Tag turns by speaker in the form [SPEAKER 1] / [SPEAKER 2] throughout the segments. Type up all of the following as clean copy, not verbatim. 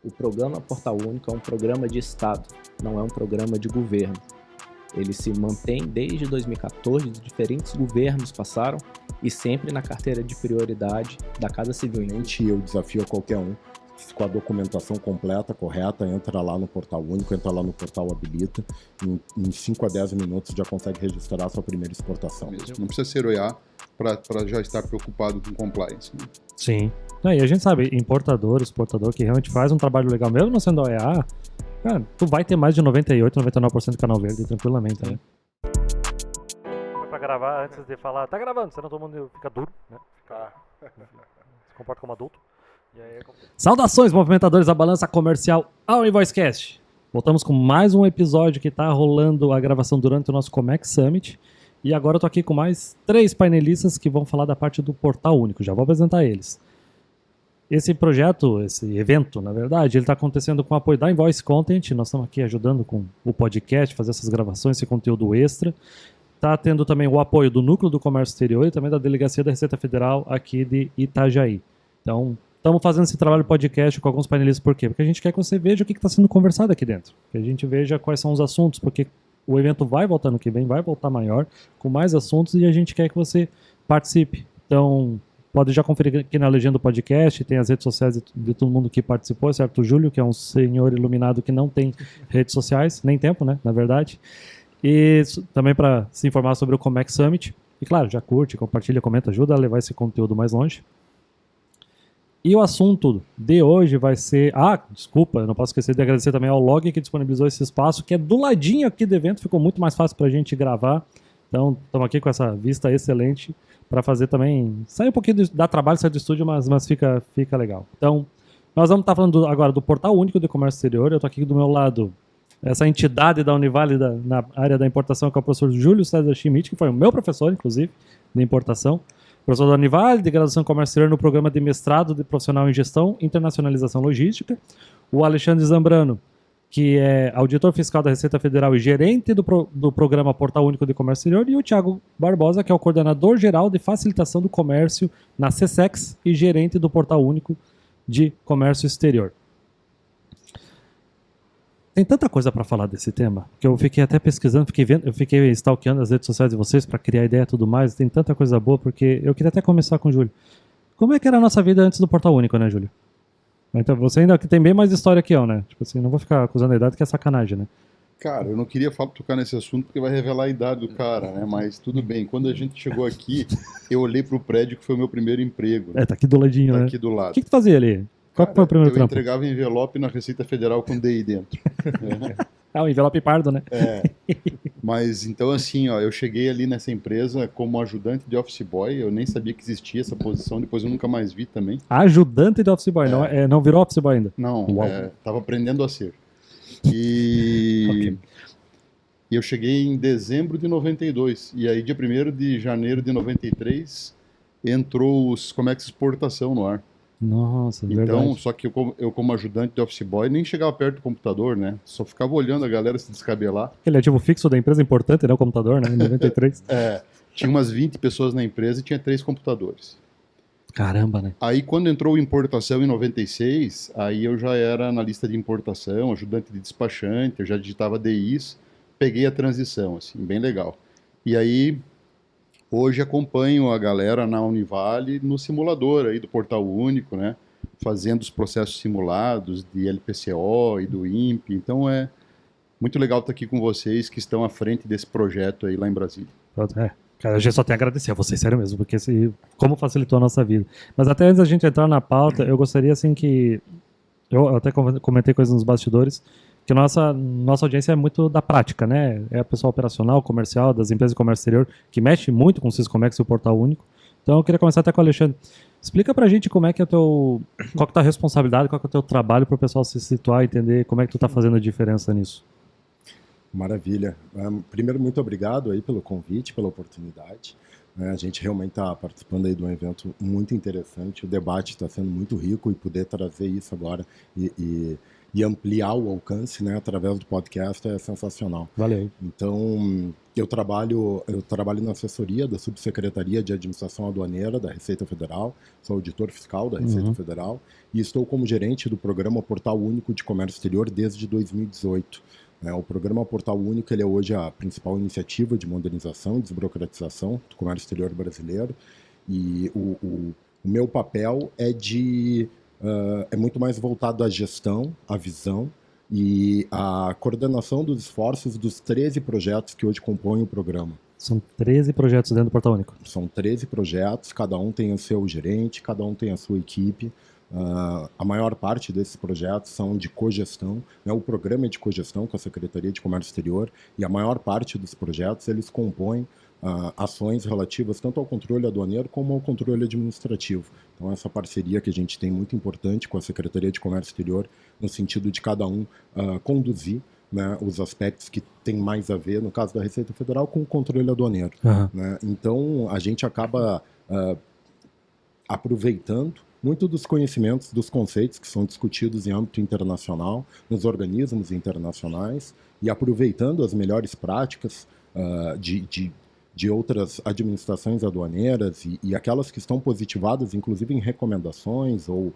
[SPEAKER 1] O programa Portal Único é um programa de Estado, não é um programa de governo. Ele se mantém desde 2014, diferentes governos passaram e sempre na carteira de prioridade da Casa Civil.
[SPEAKER 2] Eu desafio a qualquer um, com a documentação completa, correta, entra lá no Portal Único, entra lá no Portal Habilita, em 5 a 10 minutos já consegue registrar a sua primeira exportação.
[SPEAKER 3] Não precisa ser OEA para já estar preocupado com compliance. Né?
[SPEAKER 4] Sim. E a gente sabe, exportador que realmente faz um trabalho legal, mesmo não sendo OEA, cara, tu vai ter mais de 98, 99% de canal verde tranquilamente, né? Pra gravar, antes de falar, tá gravando, senão todo mundo fica duro, né? Se comporta como adulto. E aí, saudações, movimentadores da balança comercial ao InvoiceCast. Voltamos com mais um episódio que tá rolando a gravação durante o nosso Comex Summit. E agora eu tô aqui com mais 3 painelistas que vão falar da parte do Portal Único. Já vou apresentar eles. Esse projeto, esse evento, na verdade, ele está acontecendo com o apoio da Invoice Content. Nós estamos aqui ajudando com o podcast, fazer essas gravações, esse conteúdo extra. Está tendo também o apoio do Núcleo do Comércio Exterior e também da Delegacia da Receita Federal aqui de Itajaí. Então, estamos fazendo esse trabalho de podcast com alguns panelistas. Por quê? Porque a gente quer que você veja o que está sendo conversado aqui dentro. Que a gente veja quais são os assuntos, porque o evento vai voltar no que vem, vai voltar maior, com mais assuntos, e a gente quer que você participe. Então, pode já conferir aqui na legenda do podcast, tem as redes sociais de todo mundo que participou, certo? O Júlio, que é um senhor iluminado que não tem redes sociais, nem tempo, né, na verdade. E também para se informar sobre o Comex Summit. E claro, já curte, compartilha, comenta, ajuda a levar esse conteúdo mais longe. E o assunto de hoje vai ser... desculpa, eu não posso esquecer de agradecer também ao Log que disponibilizou esse espaço, que é do ladinho aqui do evento, ficou muito mais fácil para a gente gravar. Então, estamos aqui com essa vista excelente para fazer também... Sai um pouquinho, dá trabalho, sai do estúdio, mas fica legal. Então, nós vamos estar falando agora do Portal Único de Comércio Exterior. Eu estou aqui do meu lado, essa entidade da Univale na área da importação, que é o professor Júlio César Schmidt, que foi o meu professor, inclusive, de importação. Professor da Univale, de graduação em Comércio Exterior no programa de mestrado de profissional em Gestão, Internacionalização Logística. O Alexandre Zambrano, que é auditor fiscal da Receita Federal e gerente do programa Portal Único de Comércio Exterior, e o Thiago Barbosa, que é o coordenador geral de facilitação do comércio na CSEX e gerente do Portal Único de Comércio Exterior. Tem tanta coisa para falar desse tema, que eu fiquei até pesquisando, eu fiquei stalkeando as redes sociais de vocês para criar ideia e tudo mais. Tem tanta coisa boa, porque eu queria até começar com o Júlio. Como é que era a nossa vida antes do Portal Único, né, Júlio? Então você ainda tem bem mais história que eu, né? Tipo assim, não vou ficar acusando a idade, que é sacanagem, né?
[SPEAKER 3] Cara, eu não queria tocar nesse assunto porque vai revelar a idade do cara, né? Mas tudo bem. Quando a gente chegou aqui, eu olhei pro prédio que foi o meu primeiro emprego.
[SPEAKER 4] Tá aqui do ladinho, né?
[SPEAKER 3] Tá aqui do lado.
[SPEAKER 4] O que tu fazia ali? Qual foi o primeiro trampo?
[SPEAKER 3] Eu entregava envelope na Receita Federal com DI dentro.
[SPEAKER 4] O envelope pardo, né?
[SPEAKER 3] Mas então assim, eu cheguei ali nessa empresa como ajudante de office boy, eu nem sabia que existia essa posição, depois eu nunca mais vi também.
[SPEAKER 4] Ajudante de office boy, não virou office boy ainda?
[SPEAKER 3] Não, tava aprendendo a ser. E eu cheguei em dezembro de 92, e aí dia 1º de janeiro de 93 entrou os Comex Exportação no ar.
[SPEAKER 4] Nossa, verdade.
[SPEAKER 3] Então, só que eu como ajudante de office boy nem chegava perto do computador, né? Só ficava olhando a galera se descabelar.
[SPEAKER 4] Ele é ativo fixo da empresa, importante, né? O computador, né? Em 93.
[SPEAKER 3] Tinha umas 20 pessoas na empresa e tinha 3 computadores.
[SPEAKER 4] Caramba, né?
[SPEAKER 3] Aí quando entrou importação em 96, aí eu já era analista de importação, ajudante de despachante, eu já digitava DIs, peguei a transição, assim, bem legal. E aí... Hoje acompanho a galera na Univale no simulador aí do Portal Único, né? Fazendo os processos simulados de LPCO e do INPE. Então é muito legal estar aqui com vocês que estão à frente desse projeto aí lá em Brasília.
[SPEAKER 4] Cara, a gente só tem a agradecer a vocês, sério mesmo, porque como facilitou a nossa vida. Mas até antes da gente entrar na pauta, eu gostaria assim que... Eu até comentei coisas nos bastidores, que nossa audiência é muito da prática, né? É a pessoa operacional, comercial, das empresas de comércio exterior, que mexe muito com o Syscomex e o Portal Único. Então eu queria começar até com o Alexandre. Explica pra gente como é que é qual que é a tua responsabilidade, qual que é o teu trabalho para o pessoal se situar e entender como é que tu tá fazendo a diferença nisso.
[SPEAKER 2] Maravilha. Primeiro, muito obrigado aí pelo convite, pela oportunidade. né? A gente realmente está participando aí de um evento muito interessante, o debate está sendo muito rico e poder trazer isso agora e ampliar o alcance, né, através do podcast é sensacional.
[SPEAKER 4] Valeu.
[SPEAKER 2] Então, eu trabalho na assessoria da Subsecretaria de Administração Aduaneira da Receita Federal, sou auditor fiscal da Receita Federal e estou como gerente do programa Portal Único de Comércio Exterior desde 2018. O programa Portal Único ele é hoje a principal iniciativa de modernização e desburocratização do comércio exterior brasileiro e o meu papel é muito mais voltado à gestão, à visão e à coordenação dos esforços dos 13 projetos que hoje compõem o programa.
[SPEAKER 4] São 13 projetos dentro do Portal Único.
[SPEAKER 2] São 13 projetos, cada um tem o seu gerente, cada um tem a sua equipe. A maior parte desses projetos são de cogestão, né? O programa é de cogestão com a Secretaria de Comércio Exterior e a maior parte dos projetos eles compõem ações relativas tanto ao controle aduaneiro como ao controle administrativo. Então essa parceria que a gente tem muito importante com a Secretaria de Comércio Exterior no sentido de cada um conduzir, né, os aspectos que tem mais a ver, no caso da Receita Federal, com o controle aduaneiro. Né? Então a gente acaba aproveitando muito dos conhecimentos, dos conceitos que são discutidos em âmbito internacional, nos organismos internacionais, e aproveitando as melhores práticas de outras administrações aduaneiras e aquelas que estão positivadas, inclusive em recomendações ou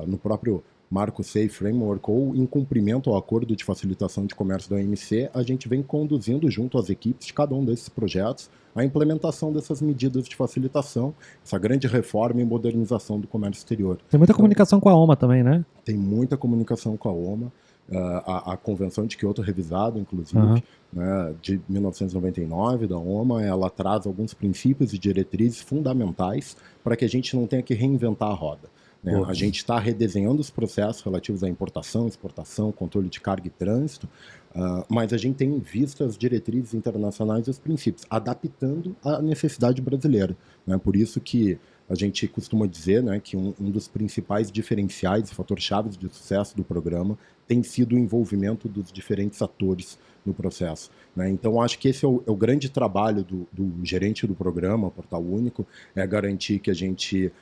[SPEAKER 2] no próprio Marco Safe Framework ou em cumprimento ao Acordo de Facilitação de Comércio da OMC, a gente vem conduzindo junto às equipes de cada um desses projetos a implementação dessas medidas de facilitação, essa grande reforma e modernização do comércio exterior.
[SPEAKER 4] Tem muita comunicação com a OMA também, né?
[SPEAKER 2] Tem muita comunicação com a OMA. A Convenção de Kyoto revisada, inclusive, né, de 1999, da OMA, ela traz alguns princípios e diretrizes fundamentais para que a gente não tenha que reinventar a roda. Né? A gente está redesenhando os processos relativos à importação, exportação, controle de carga e trânsito, mas a gente tem em vista as diretrizes internacionais e os princípios, adaptando à necessidade brasileira. Né? Por isso que a gente costuma dizer, né, que um dos principais diferenciais e fator-chave de sucesso do programa tem sido o envolvimento dos diferentes atores no processo. Né? Então, acho que esse é o grande trabalho do gerente do programa, Portal Único, é garantir que a gente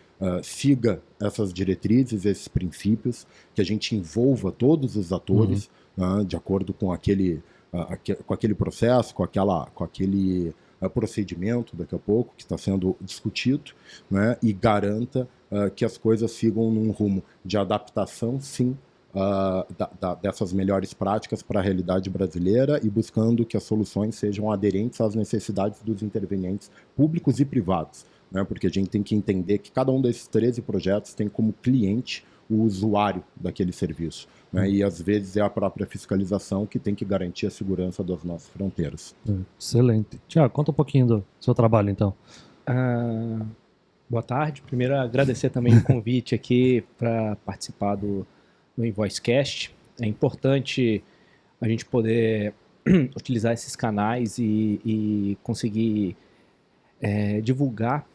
[SPEAKER 2] siga essas diretrizes, esses princípios, que a gente envolva todos os atores né, de acordo com aquele processo, com aquele procedimento daqui a pouco que está sendo discutido, né, e garanta que as coisas sigam num rumo de adaptação, sim, dessas melhores práticas para a realidade brasileira e buscando que as soluções sejam aderentes às necessidades dos intervenientes públicos e privados. Né, porque a gente tem que entender que cada um desses 13 projetos tem como cliente o usuário daquele serviço. Né, e às vezes é a própria fiscalização que tem que garantir a segurança das nossas fronteiras.
[SPEAKER 4] Excelente. Tiago, conta um pouquinho do seu trabalho, então.
[SPEAKER 1] Boa tarde. Primeiro, agradecer também o convite aqui para participar do InvoiceCast. É importante a gente poder utilizar esses canais e conseguir divulgar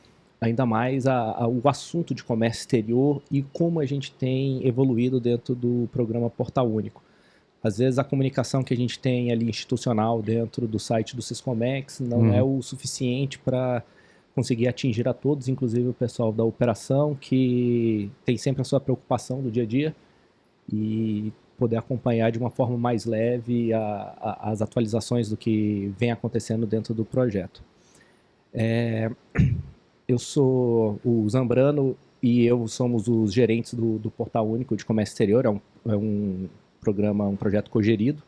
[SPEAKER 1] ainda mais o assunto de comércio exterior e como a gente tem evoluído dentro do programa Portal Único. Às vezes a comunicação que a gente tem ali institucional dentro do site do Siscomex não é o suficiente para conseguir atingir a todos, inclusive o pessoal da operação, que tem sempre a sua preocupação do dia a dia, e poder acompanhar de uma forma mais leve as atualizações do que vem acontecendo dentro do projeto. Eu sou o Zambrano e eu somos os gerentes do Portal Único de Comércio Exterior. É um programa, um projeto cogerido.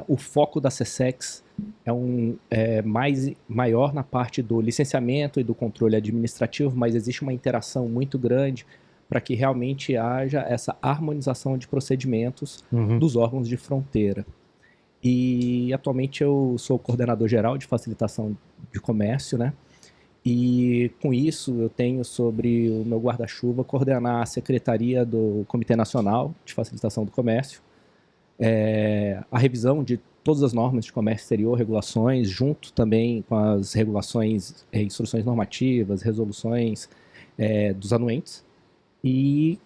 [SPEAKER 1] O foco da SESEX é maior na parte do licenciamento e do controle administrativo, mas existe uma interação muito grande para que realmente haja essa harmonização de procedimentos dos órgãos de fronteira. E atualmente eu sou coordenador geral de facilitação de comércio, né? E com isso eu tenho sobre o meu guarda-chuva coordenar a secretaria do Comitê Nacional de Facilitação do Comércio, a revisão de todas as normas de comércio exterior, regulações, junto também com as regulações, instruções normativas, resoluções dos anuentes e,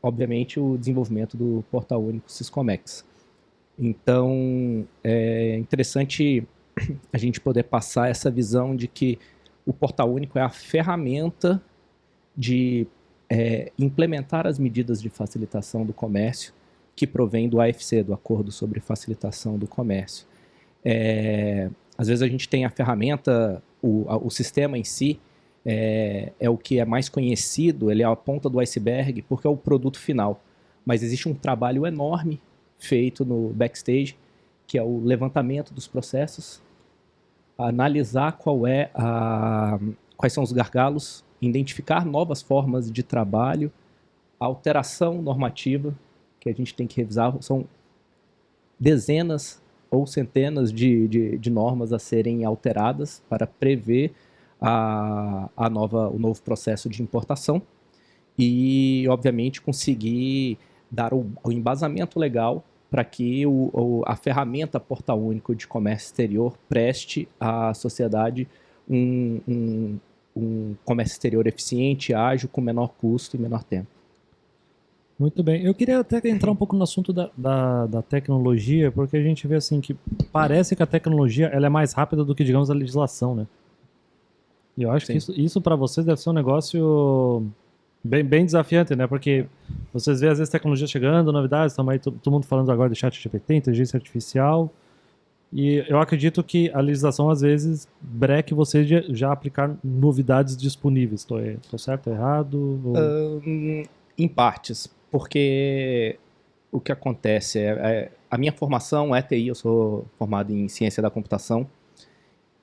[SPEAKER 1] obviamente, o desenvolvimento do Portal Único Siscomex. Então, é interessante a gente poder passar essa visão de que o Portal Único é a ferramenta de implementar as medidas de facilitação do comércio que provém do AFC, do Acordo sobre Facilitação do Comércio. Às vezes a gente tem a ferramenta, o sistema em si é o que é mais conhecido, ele é a ponta do iceberg, porque é o produto final. Mas existe um trabalho enorme feito no backstage, que é o levantamento dos processos, analisar quais são os gargalos, identificar novas formas de trabalho, a alteração normativa que a gente tem que revisar. São dezenas ou centenas de normas a serem alteradas para prever o novo processo de importação e, obviamente, conseguir dar o embasamento legal para que a ferramenta Portal Único de Comércio Exterior preste à sociedade um comércio exterior eficiente, ágil, com menor custo e menor tempo.
[SPEAKER 4] Muito bem. Eu queria até entrar um pouco no assunto da tecnologia, porque a gente vê assim que parece que a tecnologia ela é mais rápida do que, digamos, a legislação, né? E eu acho que isso para vocês deve ser um negócio bem desafiante, né? Porque vocês veem às vezes tecnologia chegando, novidades, estamos aí todo mundo falando agora de ChatGPT, inteligência artificial, e eu acredito que a legislação às vezes breque vocês de já aplicar novidades disponíveis. Estou certo ou errado?
[SPEAKER 1] Em partes, porque o que acontece a minha formação é TI, eu sou formado em ciência da computação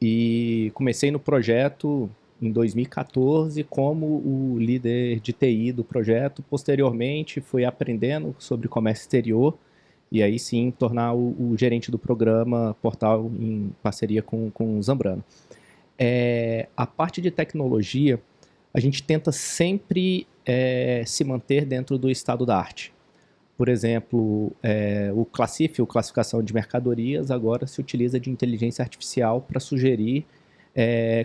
[SPEAKER 1] e comecei no projeto em 2014 como o líder de TI do projeto. Posteriormente fui aprendendo sobre comércio exterior e aí sim tornar o gerente do programa Portal em parceria com o Zambrano. A parte de tecnologia, a gente tenta sempre se manter dentro do estado da arte. Por exemplo, o Classif, o Classificação de Mercadorias, agora se utiliza de inteligência artificial para sugerir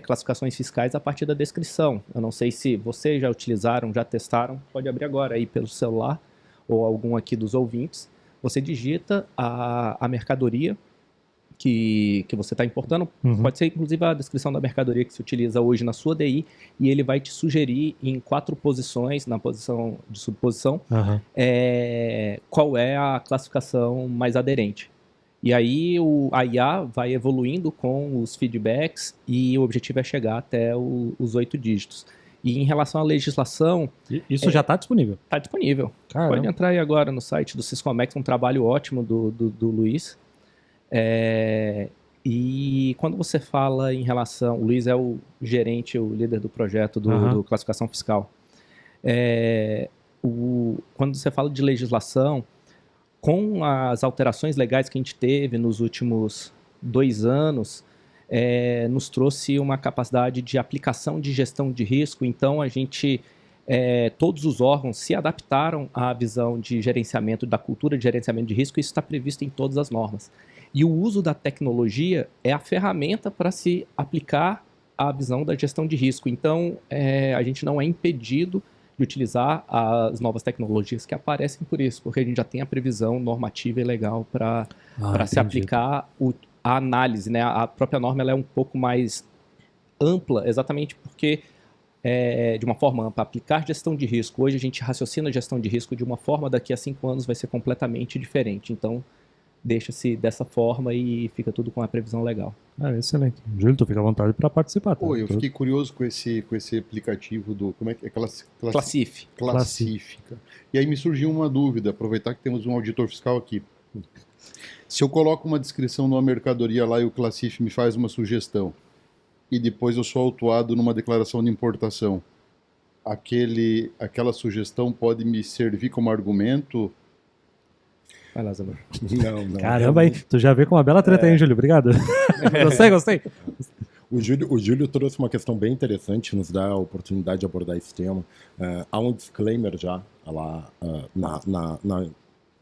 [SPEAKER 1] classificações fiscais a partir da descrição. Eu não sei se vocês já utilizaram, já testaram, pode abrir agora aí pelo celular ou algum aqui dos ouvintes. Você digita a mercadoria que você está importando, pode ser inclusive a descrição da mercadoria que se utiliza hoje na sua DI, e ele vai te sugerir em 4 posições, na posição de subposição, qual é a classificação mais aderente. E aí a IA vai evoluindo com os feedbacks e o objetivo é chegar até os 8 dígitos. E em relação à legislação...
[SPEAKER 4] Isso já está disponível?
[SPEAKER 1] Está disponível.
[SPEAKER 4] Caramba.
[SPEAKER 1] Pode entrar aí agora no site do Syscomex, um trabalho ótimo do Luiz. E quando você fala em relação... O Luiz é o gerente, o líder do projeto do Classificação Fiscal. Quando você fala de legislação, com as alterações legais que a gente teve nos últimos 2 anos, nos trouxe uma capacidade de aplicação de gestão de risco. Então, todos os órgãos se adaptaram à visão de gerenciamento, da cultura de gerenciamento de risco, e isso está previsto em todas as normas. E o uso da tecnologia é a ferramenta para se aplicar à visão da gestão de risco. Então, a gente não é impedido de utilizar as novas tecnologias que aparecem por isso, porque a gente já tem a previsão normativa e legal para se aplicar a análise, né? A própria norma ela é um pouco mais ampla, exatamente porque, de uma forma ampla, aplicar gestão de risco. Hoje a gente raciocina gestão de risco de uma forma, daqui a 5 anos vai ser completamente diferente. Então, deixa-se dessa forma e fica tudo com a previsão legal.
[SPEAKER 4] Excelente. Júlio, tu fica à vontade para participar. Tá?
[SPEAKER 3] Eu fiquei curioso com esse aplicativo do... Como é que é?
[SPEAKER 1] Classif.
[SPEAKER 3] Classifica. E aí me surgiu uma dúvida, aproveitar que temos um auditor fiscal aqui. Se eu coloco uma descrição numa mercadoria lá e o Classif me faz uma sugestão, e depois eu sou autuado numa declaração de importação, aquela sugestão pode me servir como argumento?
[SPEAKER 1] Vai lá, Zambrano.
[SPEAKER 2] Não.
[SPEAKER 4] Caramba, aí, tu já vê com uma bela treta aí, Júlio. Obrigado. Gostei.
[SPEAKER 2] O Júlio trouxe uma questão bem interessante, nos dá a oportunidade de abordar esse tema. Há um disclaimer já lá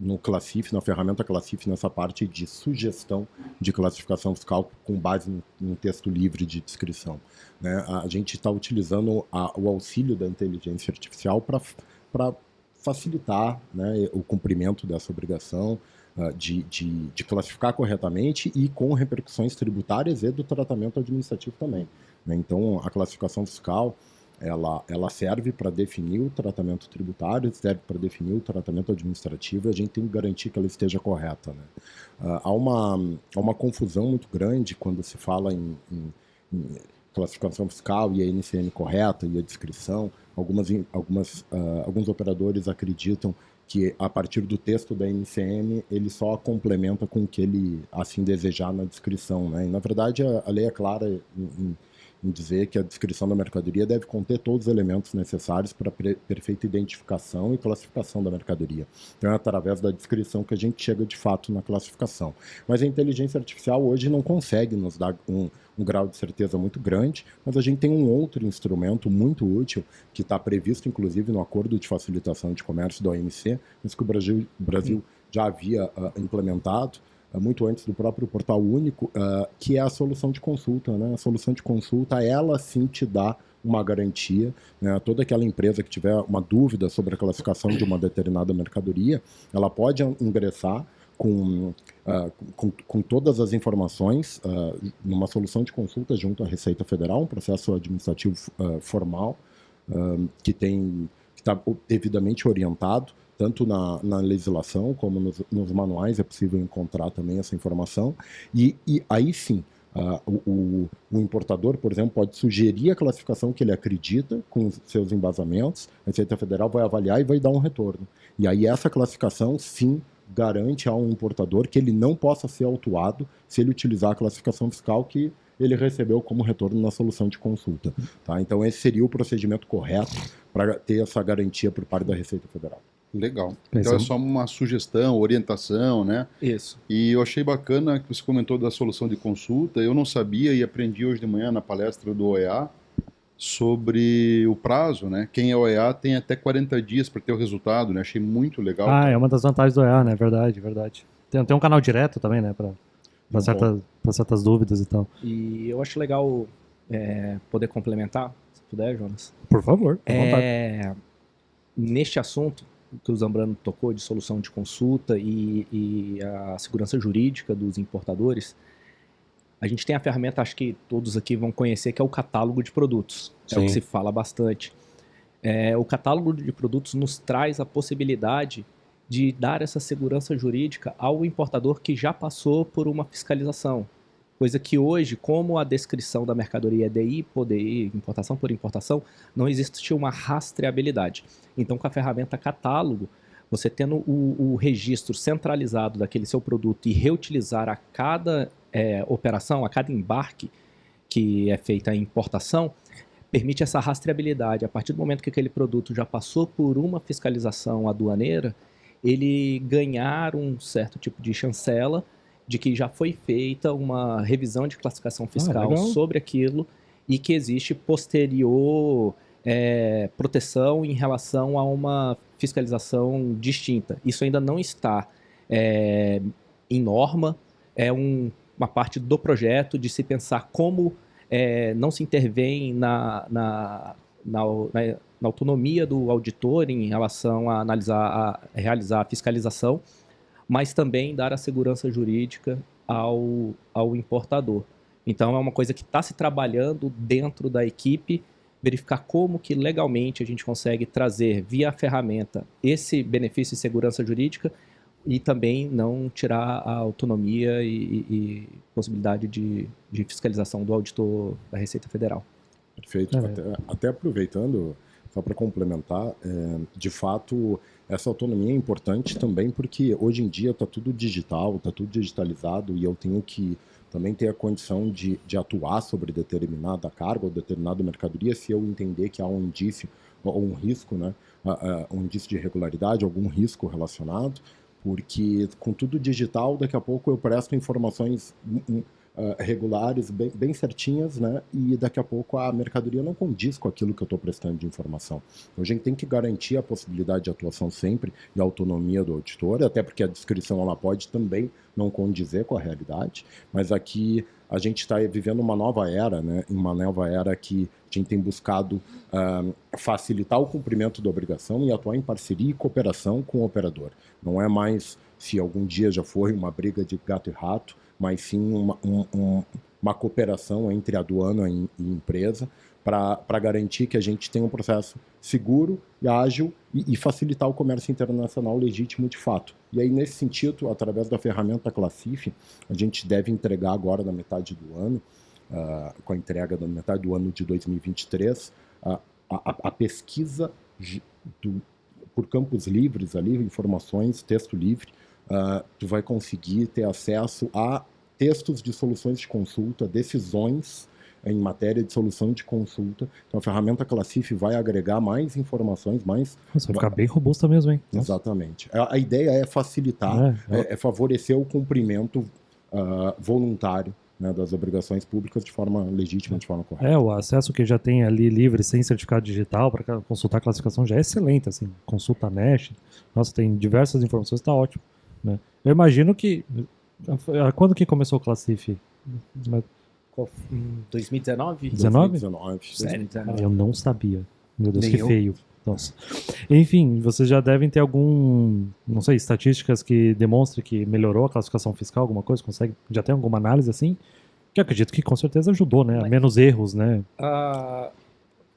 [SPEAKER 2] no Classif, na ferramenta Classif, nessa parte de sugestão de classificação fiscal com base em texto livre de descrição. Né? A gente está utilizando o auxílio da inteligência artificial para facilitar, né, o cumprimento dessa obrigação de classificar corretamente e com repercussões tributárias e do tratamento administrativo também, né? Então, a classificação fiscal, ela serve para definir o tratamento tributário, serve para definir o tratamento administrativo, e a gente tem que garantir que ela esteja correta, né? Há uma confusão muito grande quando se fala em classificação fiscal e a NCM correta e a descrição. Alguns operadores acreditam que, a partir do texto da NCM, ele só complementa com o que ele assim desejar na descrição, né? E, na verdade, a lei é clara em dizer que a descrição da mercadoria deve conter todos os elementos necessários para a perfeita identificação e classificação da mercadoria. Então, é através da descrição que a gente chega, de fato, na classificação. Mas a inteligência artificial hoje não consegue nos dar um grau de certeza muito grande, mas a gente tem um outro instrumento muito útil, que está previsto, inclusive, no Acordo de Facilitação de Comércio da OMC, mas que o Brasil já havia implementado, muito antes do próprio Portal Único, que é a solução de consulta, né? A solução de consulta, ela sim te dá uma garantia, né? Toda aquela empresa que tiver uma dúvida sobre a classificação de uma determinada mercadoria, ela pode ingressar com todas as informações numa solução de consulta junto à Receita Federal, um processo administrativo formal que está devidamente orientado, tanto na legislação como nos manuais é possível encontrar também essa informação. E aí sim, o importador, por exemplo, pode sugerir a classificação que ele acredita com os seus embasamentos, a Receita Federal vai avaliar e vai dar um retorno. E aí essa classificação, sim, garante ao importador que ele não possa ser autuado se ele utilizar a classificação fiscal que ele recebeu como retorno na solução de consulta. Tá? Então esse seria o procedimento correto para ter essa garantia por parte da Receita Federal.
[SPEAKER 3] Legal. Então é só uma sugestão, orientação, né?
[SPEAKER 1] Isso.
[SPEAKER 3] E eu achei bacana que você comentou da solução de consulta. Eu não sabia e aprendi hoje de manhã na palestra do OEA sobre o prazo, né? Quem é OEA tem até 40 dias para ter o resultado, né? Achei muito legal.
[SPEAKER 4] É uma das vantagens do OEA, né? Verdade. Tem um canal direto também, né? Para certas dúvidas e tal.
[SPEAKER 1] E eu acho legal poder complementar, se puder, Jonas.
[SPEAKER 4] Por favor, à vontade.
[SPEAKER 1] Neste assunto que o Zambrano tocou, de solução de consulta e a segurança jurídica dos importadores, a gente tem a ferramenta, acho que todos aqui vão conhecer, que é o catálogo de produtos. É o que se fala bastante. O catálogo de produtos nos traz a possibilidade de dar essa segurança jurídica ao importador que já passou por uma fiscalização. Coisa que hoje, como a descrição da mercadoria é DI por DI, importação por importação, não existe uma rastreabilidade. Então, com a ferramenta catálogo, você tendo o registro centralizado daquele seu produto e reutilizar a cada operação, a cada embarque que é feita a importação, permite essa rastreabilidade. A partir do momento que aquele produto já passou por uma fiscalização aduaneira, ele ganhar um certo tipo de chancela de que já foi feita uma revisão de classificação fiscal sobre aquilo e que existe posterior proteção em relação a uma fiscalização distinta. Isso ainda não está em norma, é uma parte do projeto de se pensar como não se intervém na autonomia do auditor em relação a realizar a fiscalização, mas também dar a segurança jurídica ao importador. Então é uma coisa que está se trabalhando dentro da equipe, verificar como que legalmente a gente consegue trazer via ferramenta esse benefício de segurança jurídica e também não tirar a autonomia e possibilidade de fiscalização do auditor da Receita Federal.
[SPEAKER 2] Perfeito. Até aproveitando, só para complementar, de fato, essa autonomia é importante também porque hoje em dia está tudo digital, está tudo digitalizado e eu tenho que também ter a condição de atuar sobre determinada carga ou determinada mercadoria se eu entender que há um indício ou um risco, né, um indício de irregularidade, algum risco relacionado, porque com tudo digital, daqui a pouco eu presto informações regulares, bem certinhas, né? E daqui a pouco a mercadoria não condiz com aquilo que eu estou prestando de informação. Então, a gente tem que garantir a possibilidade de atuação sempre e a autonomia do auditor, até porque a descrição ela pode também não condizer com a realidade, mas aqui a gente está vivendo uma nova era, né? Uma nova era que a gente tem buscado facilitar o cumprimento da obrigação e atuar em parceria e cooperação com o operador. Não é mais, se algum dia já foi, uma briga de gato e rato, mas sim uma cooperação entre aduana e empresa para garantir que a gente tenha um processo seguro e ágil e facilitar o comércio internacional legítimo de fato. E aí, nesse sentido, através da ferramenta Classif, a gente deve entregar agora na metade do ano, com a entrega da metade do ano de 2023, a pesquisa por campos livres ali, informações, texto livre. Tu vai conseguir ter acesso a textos de soluções de consulta, decisões em matéria de solução de consulta. Então a ferramenta Classif vai agregar mais informações, mais...
[SPEAKER 4] Nossa, vai ficar bem robusta mesmo, hein? Nossa.
[SPEAKER 2] Exatamente. A ideia é facilitar, é favorecer o cumprimento voluntário, né, das obrigações públicas de forma legítima, de forma correta.
[SPEAKER 4] O acesso que já tem ali livre, sem certificado digital, para consultar a classificação já é excelente, assim, consulta a NEST, nossa, tem diversas informações, está ótimo, né? Eu imagino que, quando que começou o Classif?
[SPEAKER 1] 2019?
[SPEAKER 2] 2019.
[SPEAKER 1] Sério, 19.
[SPEAKER 4] Eu não sabia. Meu Deus,
[SPEAKER 1] Nem
[SPEAKER 4] que
[SPEAKER 1] eu.
[SPEAKER 4] feio. Nossa. Enfim, vocês já devem ter não sei, estatísticas que demonstrem que melhorou a classificação fiscal, alguma coisa? Já tem alguma análise assim? Que eu acredito que com certeza ajudou, né? A menos erros, né?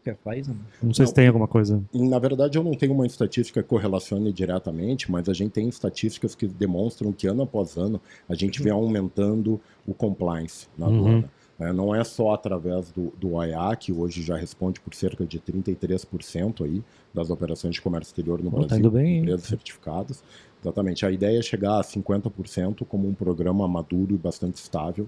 [SPEAKER 1] Quer país, não?
[SPEAKER 4] Não sei se tem alguma coisa.
[SPEAKER 2] Na verdade, eu não tenho uma estatística que correlacione diretamente, mas a gente tem estatísticas que demonstram que ano após ano a gente vem aumentando o compliance na aduana. Não é só através do OEA, que hoje já responde por cerca de 33% aí das operações de comércio exterior no Brasil,
[SPEAKER 4] tá indo bem,
[SPEAKER 2] empresas certificadas. Exatamente. A ideia é chegar a 50% como um programa maduro e bastante estável,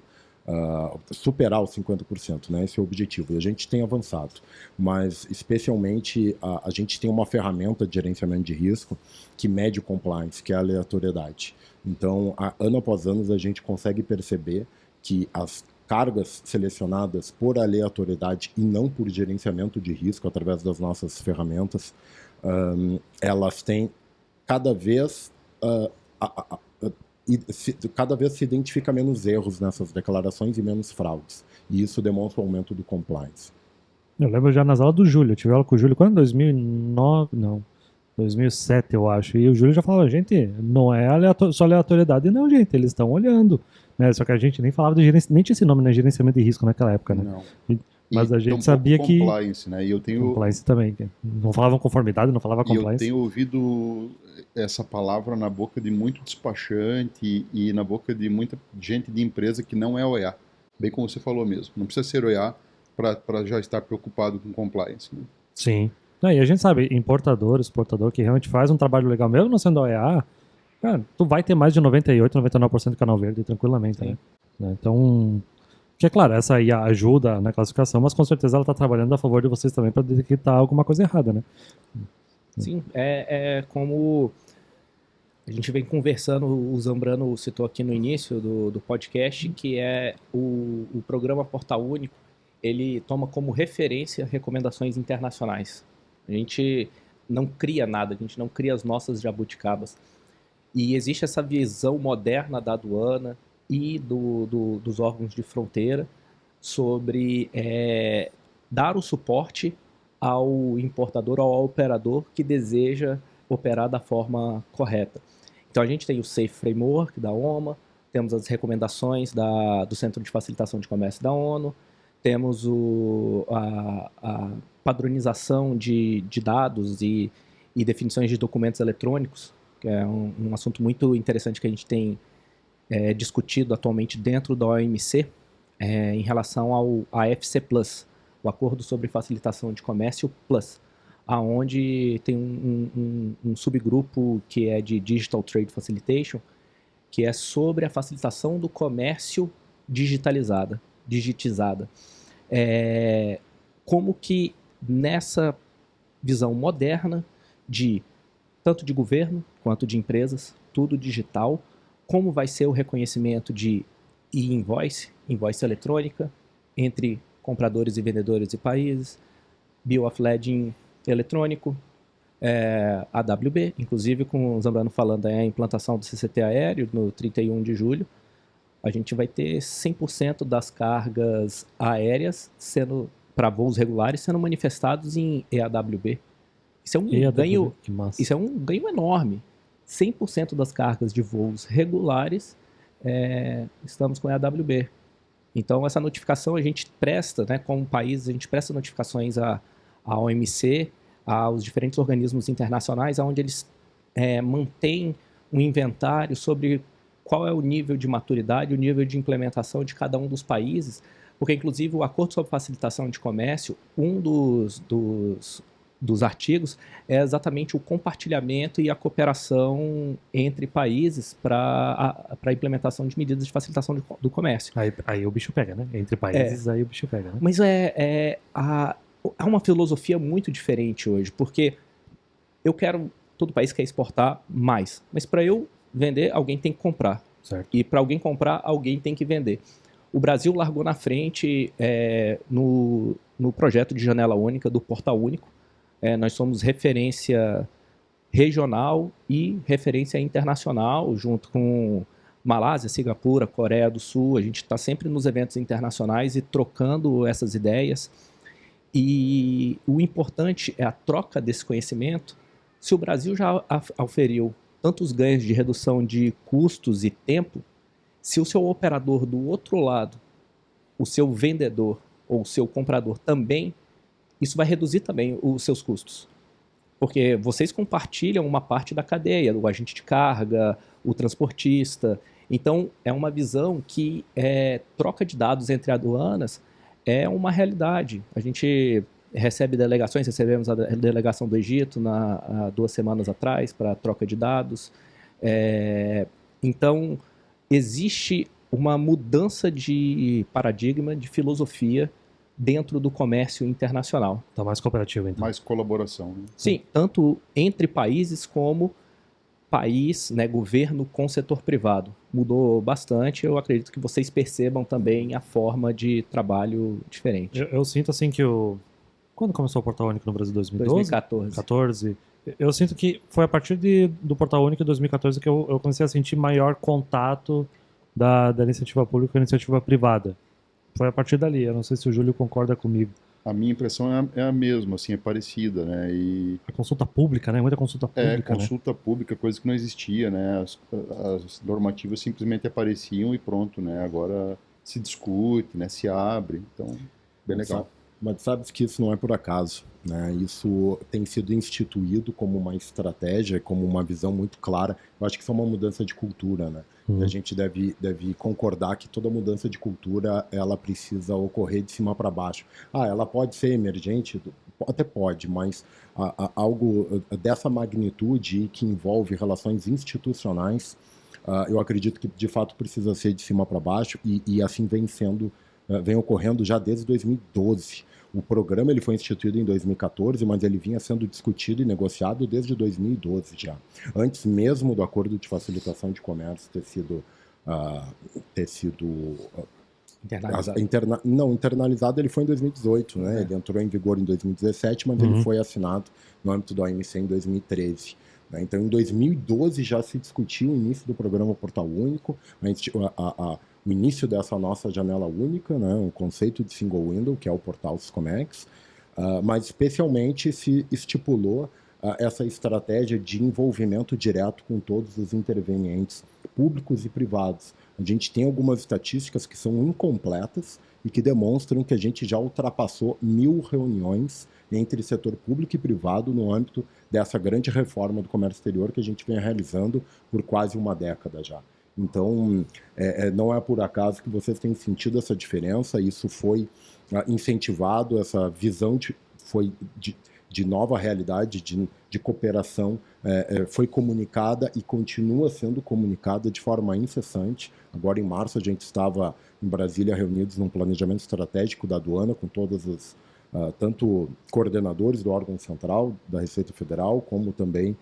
[SPEAKER 2] superar os 50%, né? Esse é o objetivo. E a gente tem avançado. Mas, especialmente, a gente tem uma ferramenta de gerenciamento de risco que mede o compliance, que é a aleatoriedade. Então, ano após ano, a gente consegue perceber que as cargas selecionadas por aleatoriedade e não por gerenciamento de risco através das nossas ferramentas, elas têm cada vez se identifica menos erros nessas declarações e menos fraudes. E isso demonstra o aumento do compliance.
[SPEAKER 4] Eu lembro já nas aulas do Júlio. Eu tive aula com o Júlio quando? 2009? Não. 2007, eu acho. E o Júlio já falava, gente, não é só aleatoriedade. Não, gente, eles estão olhando. Né? Só que a gente nem falava de nem tinha esse nome, né? Gerenciamento de risco naquela época, né?
[SPEAKER 3] Não.
[SPEAKER 4] Mas a gente sabia que...
[SPEAKER 3] compliance, né? E eu tenho...
[SPEAKER 4] Compliance também. Não falavam conformidade, não falava compliance.
[SPEAKER 3] E eu tenho ouvido essa palavra na boca de muito despachante e na boca de muita gente de empresa que não é OEA. Bem como você falou mesmo. Não precisa ser OEA para já estar preocupado com compliance. Né?
[SPEAKER 4] Sim. E a gente sabe, exportador que realmente faz um trabalho legal, mesmo não sendo OEA, cara, tu vai ter mais de 98, 99% do canal verde tranquilamente, né? Então, que é claro, essa aí ajuda na classificação, mas com certeza ela está trabalhando a favor de vocês também para detectar alguma coisa errada, né?
[SPEAKER 1] Sim, é como a gente vem conversando, o Zambrano citou aqui no início do podcast, que é o programa Portal Único, ele toma como referência recomendações internacionais. A gente não cria nada, a gente não cria as nossas jabuticabas. E existe essa visão moderna da aduana e dos órgãos de fronteira sobre dar o suporte ao importador, ao operador que deseja operar da forma correta. Então a gente tem o Safe Framework da OMA, temos as recomendações do Centro de Facilitação de Comércio da ONU, temos a padronização de dados e definições de documentos eletrônicos, que é um assunto muito interessante que a gente tem discutido atualmente dentro da OMC, em relação ao AFC Plus, o Acordo sobre Facilitação de Comércio Plus, aonde tem um subgrupo que é de Digital Trade Facilitation, que é sobre a facilitação do comércio digitizada. Como que nessa visão moderna tanto de governo quanto de empresas, tudo digital, como vai ser o reconhecimento de e invoice eletrônica, entre compradores e vendedores de países, Bill of Lading eletrônico, AWB, inclusive com o Zambrano falando a implantação do CCT aéreo no 31 de julho, a gente vai ter 100% das cargas aéreas sendo para voos regulares sendo manifestados em EAWB. Isso é um ganho, isso é um ganho enorme. 100% das cargas de voos regulares estamos com EAWB. Então essa notificação a gente presta, né, como país, a gente presta notificações à OMC, aos diferentes organismos internacionais, onde eles mantêm um inventário sobre qual é o nível de maturidade, o nível de implementação de cada um dos países, porque inclusive o Acordo sobre Facilitação de Comércio, um dos artigos é exatamente o compartilhamento e a cooperação entre países para a implementação de medidas de facilitação do comércio.
[SPEAKER 4] Aí o bicho pega, né? Entre países, aí o bicho pega, né?
[SPEAKER 1] Mas há uma filosofia muito diferente hoje, porque todo país quer exportar mais, mas para eu vender, alguém tem que comprar.
[SPEAKER 4] Certo.
[SPEAKER 1] E para alguém comprar, alguém tem que vender. O Brasil largou na frente no projeto de janela única, do Portal Único. Nós somos referência regional e referência internacional, junto com Malásia, Singapura, Coreia do Sul. A gente está sempre nos eventos internacionais e trocando essas ideias. E o importante é a troca desse conhecimento. Se o Brasil já auferiu tantos ganhos de redução de custos e tempo, se o seu operador do outro lado, o seu vendedor ou o seu comprador também, isso vai reduzir também os seus custos. Porque vocês compartilham uma parte da cadeia, o agente de carga, o transportista. Então, é uma visão que troca de dados entre aduanas é uma realidade. A gente recebe delegações, recebemos a delegação do Egito há 2 semanas atrás para troca de dados. Então, existe uma mudança de paradigma, de filosofia dentro do comércio internacional.
[SPEAKER 4] Está mais cooperativo, então.
[SPEAKER 3] Mais colaboração. Né?
[SPEAKER 1] Sim, tanto entre países como país, né, governo com setor privado. Mudou bastante, eu acredito que vocês percebam também a forma de trabalho diferente.
[SPEAKER 4] Eu sinto assim que Quando começou o Portal Único no Brasil? 2012? 2014. Eu sinto que foi a partir do Portal Único em 2014 que eu comecei a sentir maior contato da iniciativa pública com a iniciativa privada. Foi a partir dali. Eu não sei se o Júlio concorda comigo.
[SPEAKER 3] A minha impressão é a mesma, assim, é parecida, né? E
[SPEAKER 4] a consulta pública, né? Muita consulta pública,
[SPEAKER 3] consulta pública, coisa que não existia, né? As normativas simplesmente apareciam e pronto, né? Agora se discute, né? Se abre, então, bem legal.
[SPEAKER 2] Mas sabes que isso não é por acaso, né? Isso tem sido instituído como uma estratégia, como uma visão muito clara. Eu acho que isso é uma mudança de cultura, né? A gente deve concordar que toda mudança de cultura, ela precisa ocorrer de cima para baixo. Ela pode ser emergente? Até pode, mas algo dessa magnitude que envolve relações institucionais, eu acredito que de fato precisa ser de cima para baixo e assim vem ocorrendo já desde 2012. O programa ele foi instituído em 2014, mas ele vinha sendo discutido e negociado desde 2012 já. Antes mesmo do Acordo de Facilitação de Comércio ter sido
[SPEAKER 1] Internalizado.
[SPEAKER 2] Internalizado ele foi em 2018, né? Ele entrou em vigor em 2017, mas ele foi assinado no âmbito da OMC em 2013. Né? Então, em 2012 já se discutiu o início do programa Portal Único, o início dessa nossa janela única, né, um conceito de single window, que é o portal Siscomex, mas especialmente se estipulou essa estratégia de envolvimento direto com todos os intervenientes públicos e privados. A gente tem algumas estatísticas que são incompletas e que demonstram que a gente já ultrapassou 1000 reuniões entre setor público e privado no âmbito dessa grande reforma do comércio exterior que a gente vem realizando por quase uma década já. Então, não é por acaso que vocês têm sentido essa diferença, isso foi incentivado, essa visão de nova realidade, de cooperação, foi comunicada e continua sendo comunicada de forma incessante. Agora, em março, a gente estava em Brasília reunidos num planejamento estratégico da aduana, com todos os tanto coordenadores do órgão central da Receita Federal, como também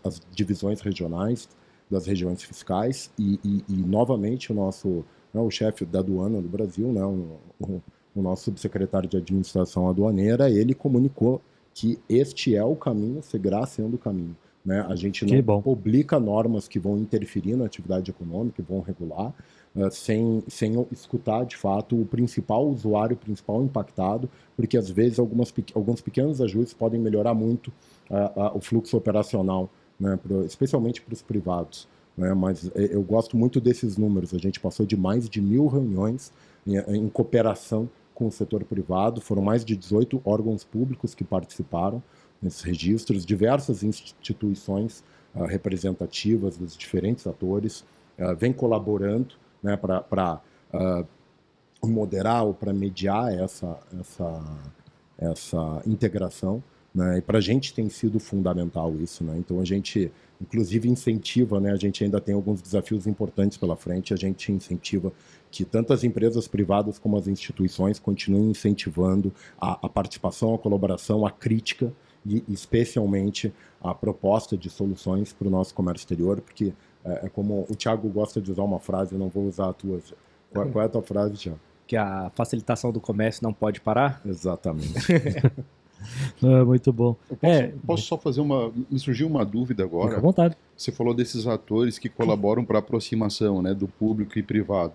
[SPEAKER 2] as divisões regionais das regiões fiscais e novamente o nosso né, o chefe da aduana do Brasil, né, o nosso subsecretário de administração aduaneira, ele comunicou que este é o caminho, seguirá sendo o caminho. Né? A gente não publica normas que vão interferir na atividade econômica, que vão regular, sem escutar, de fato, o principal usuário, o principal impactado, porque, às vezes, alguns pequenos ajustes podem melhorar muito o fluxo operacional, né? Especialmente para os privados. Né? Mas eu gosto muito desses números. A gente passou de mais de 1.000 reuniões em cooperação com o setor privado, foram mais de 18 órgãos públicos que participaram nesses registros, diversas instituições representativas dos diferentes atores vêm colaborando, né, para moderar ou para mediar essa integração, né, e para a gente tem sido fundamental isso, né, então a gente inclusive incentiva, né, a gente ainda tem alguns desafios importantes pela frente, a gente incentiva que tanto as empresas privadas como as instituições continuem incentivando a participação, a colaboração, a crítica e especialmente a proposta de soluções para o nosso comércio exterior, porque é como o Thiago gosta de usar uma frase, eu não vou usar a tua. Qual é a tua frase, Thiago?
[SPEAKER 1] Que a facilitação do comércio não pode parar?
[SPEAKER 2] Exatamente.
[SPEAKER 4] Muito bom.
[SPEAKER 3] Posso só fazer me surgiu uma dúvida agora.
[SPEAKER 4] Fica à vontade.
[SPEAKER 3] Você falou desses atores que colaboram para a aproximação, né, do público e privado.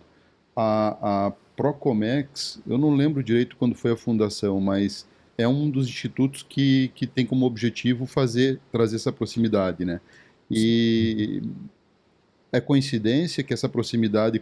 [SPEAKER 3] A Procomex, eu não lembro direito quando foi a fundação, mas é um dos institutos que tem como objetivo trazer essa proximidade, né? E é coincidência que essa proximidade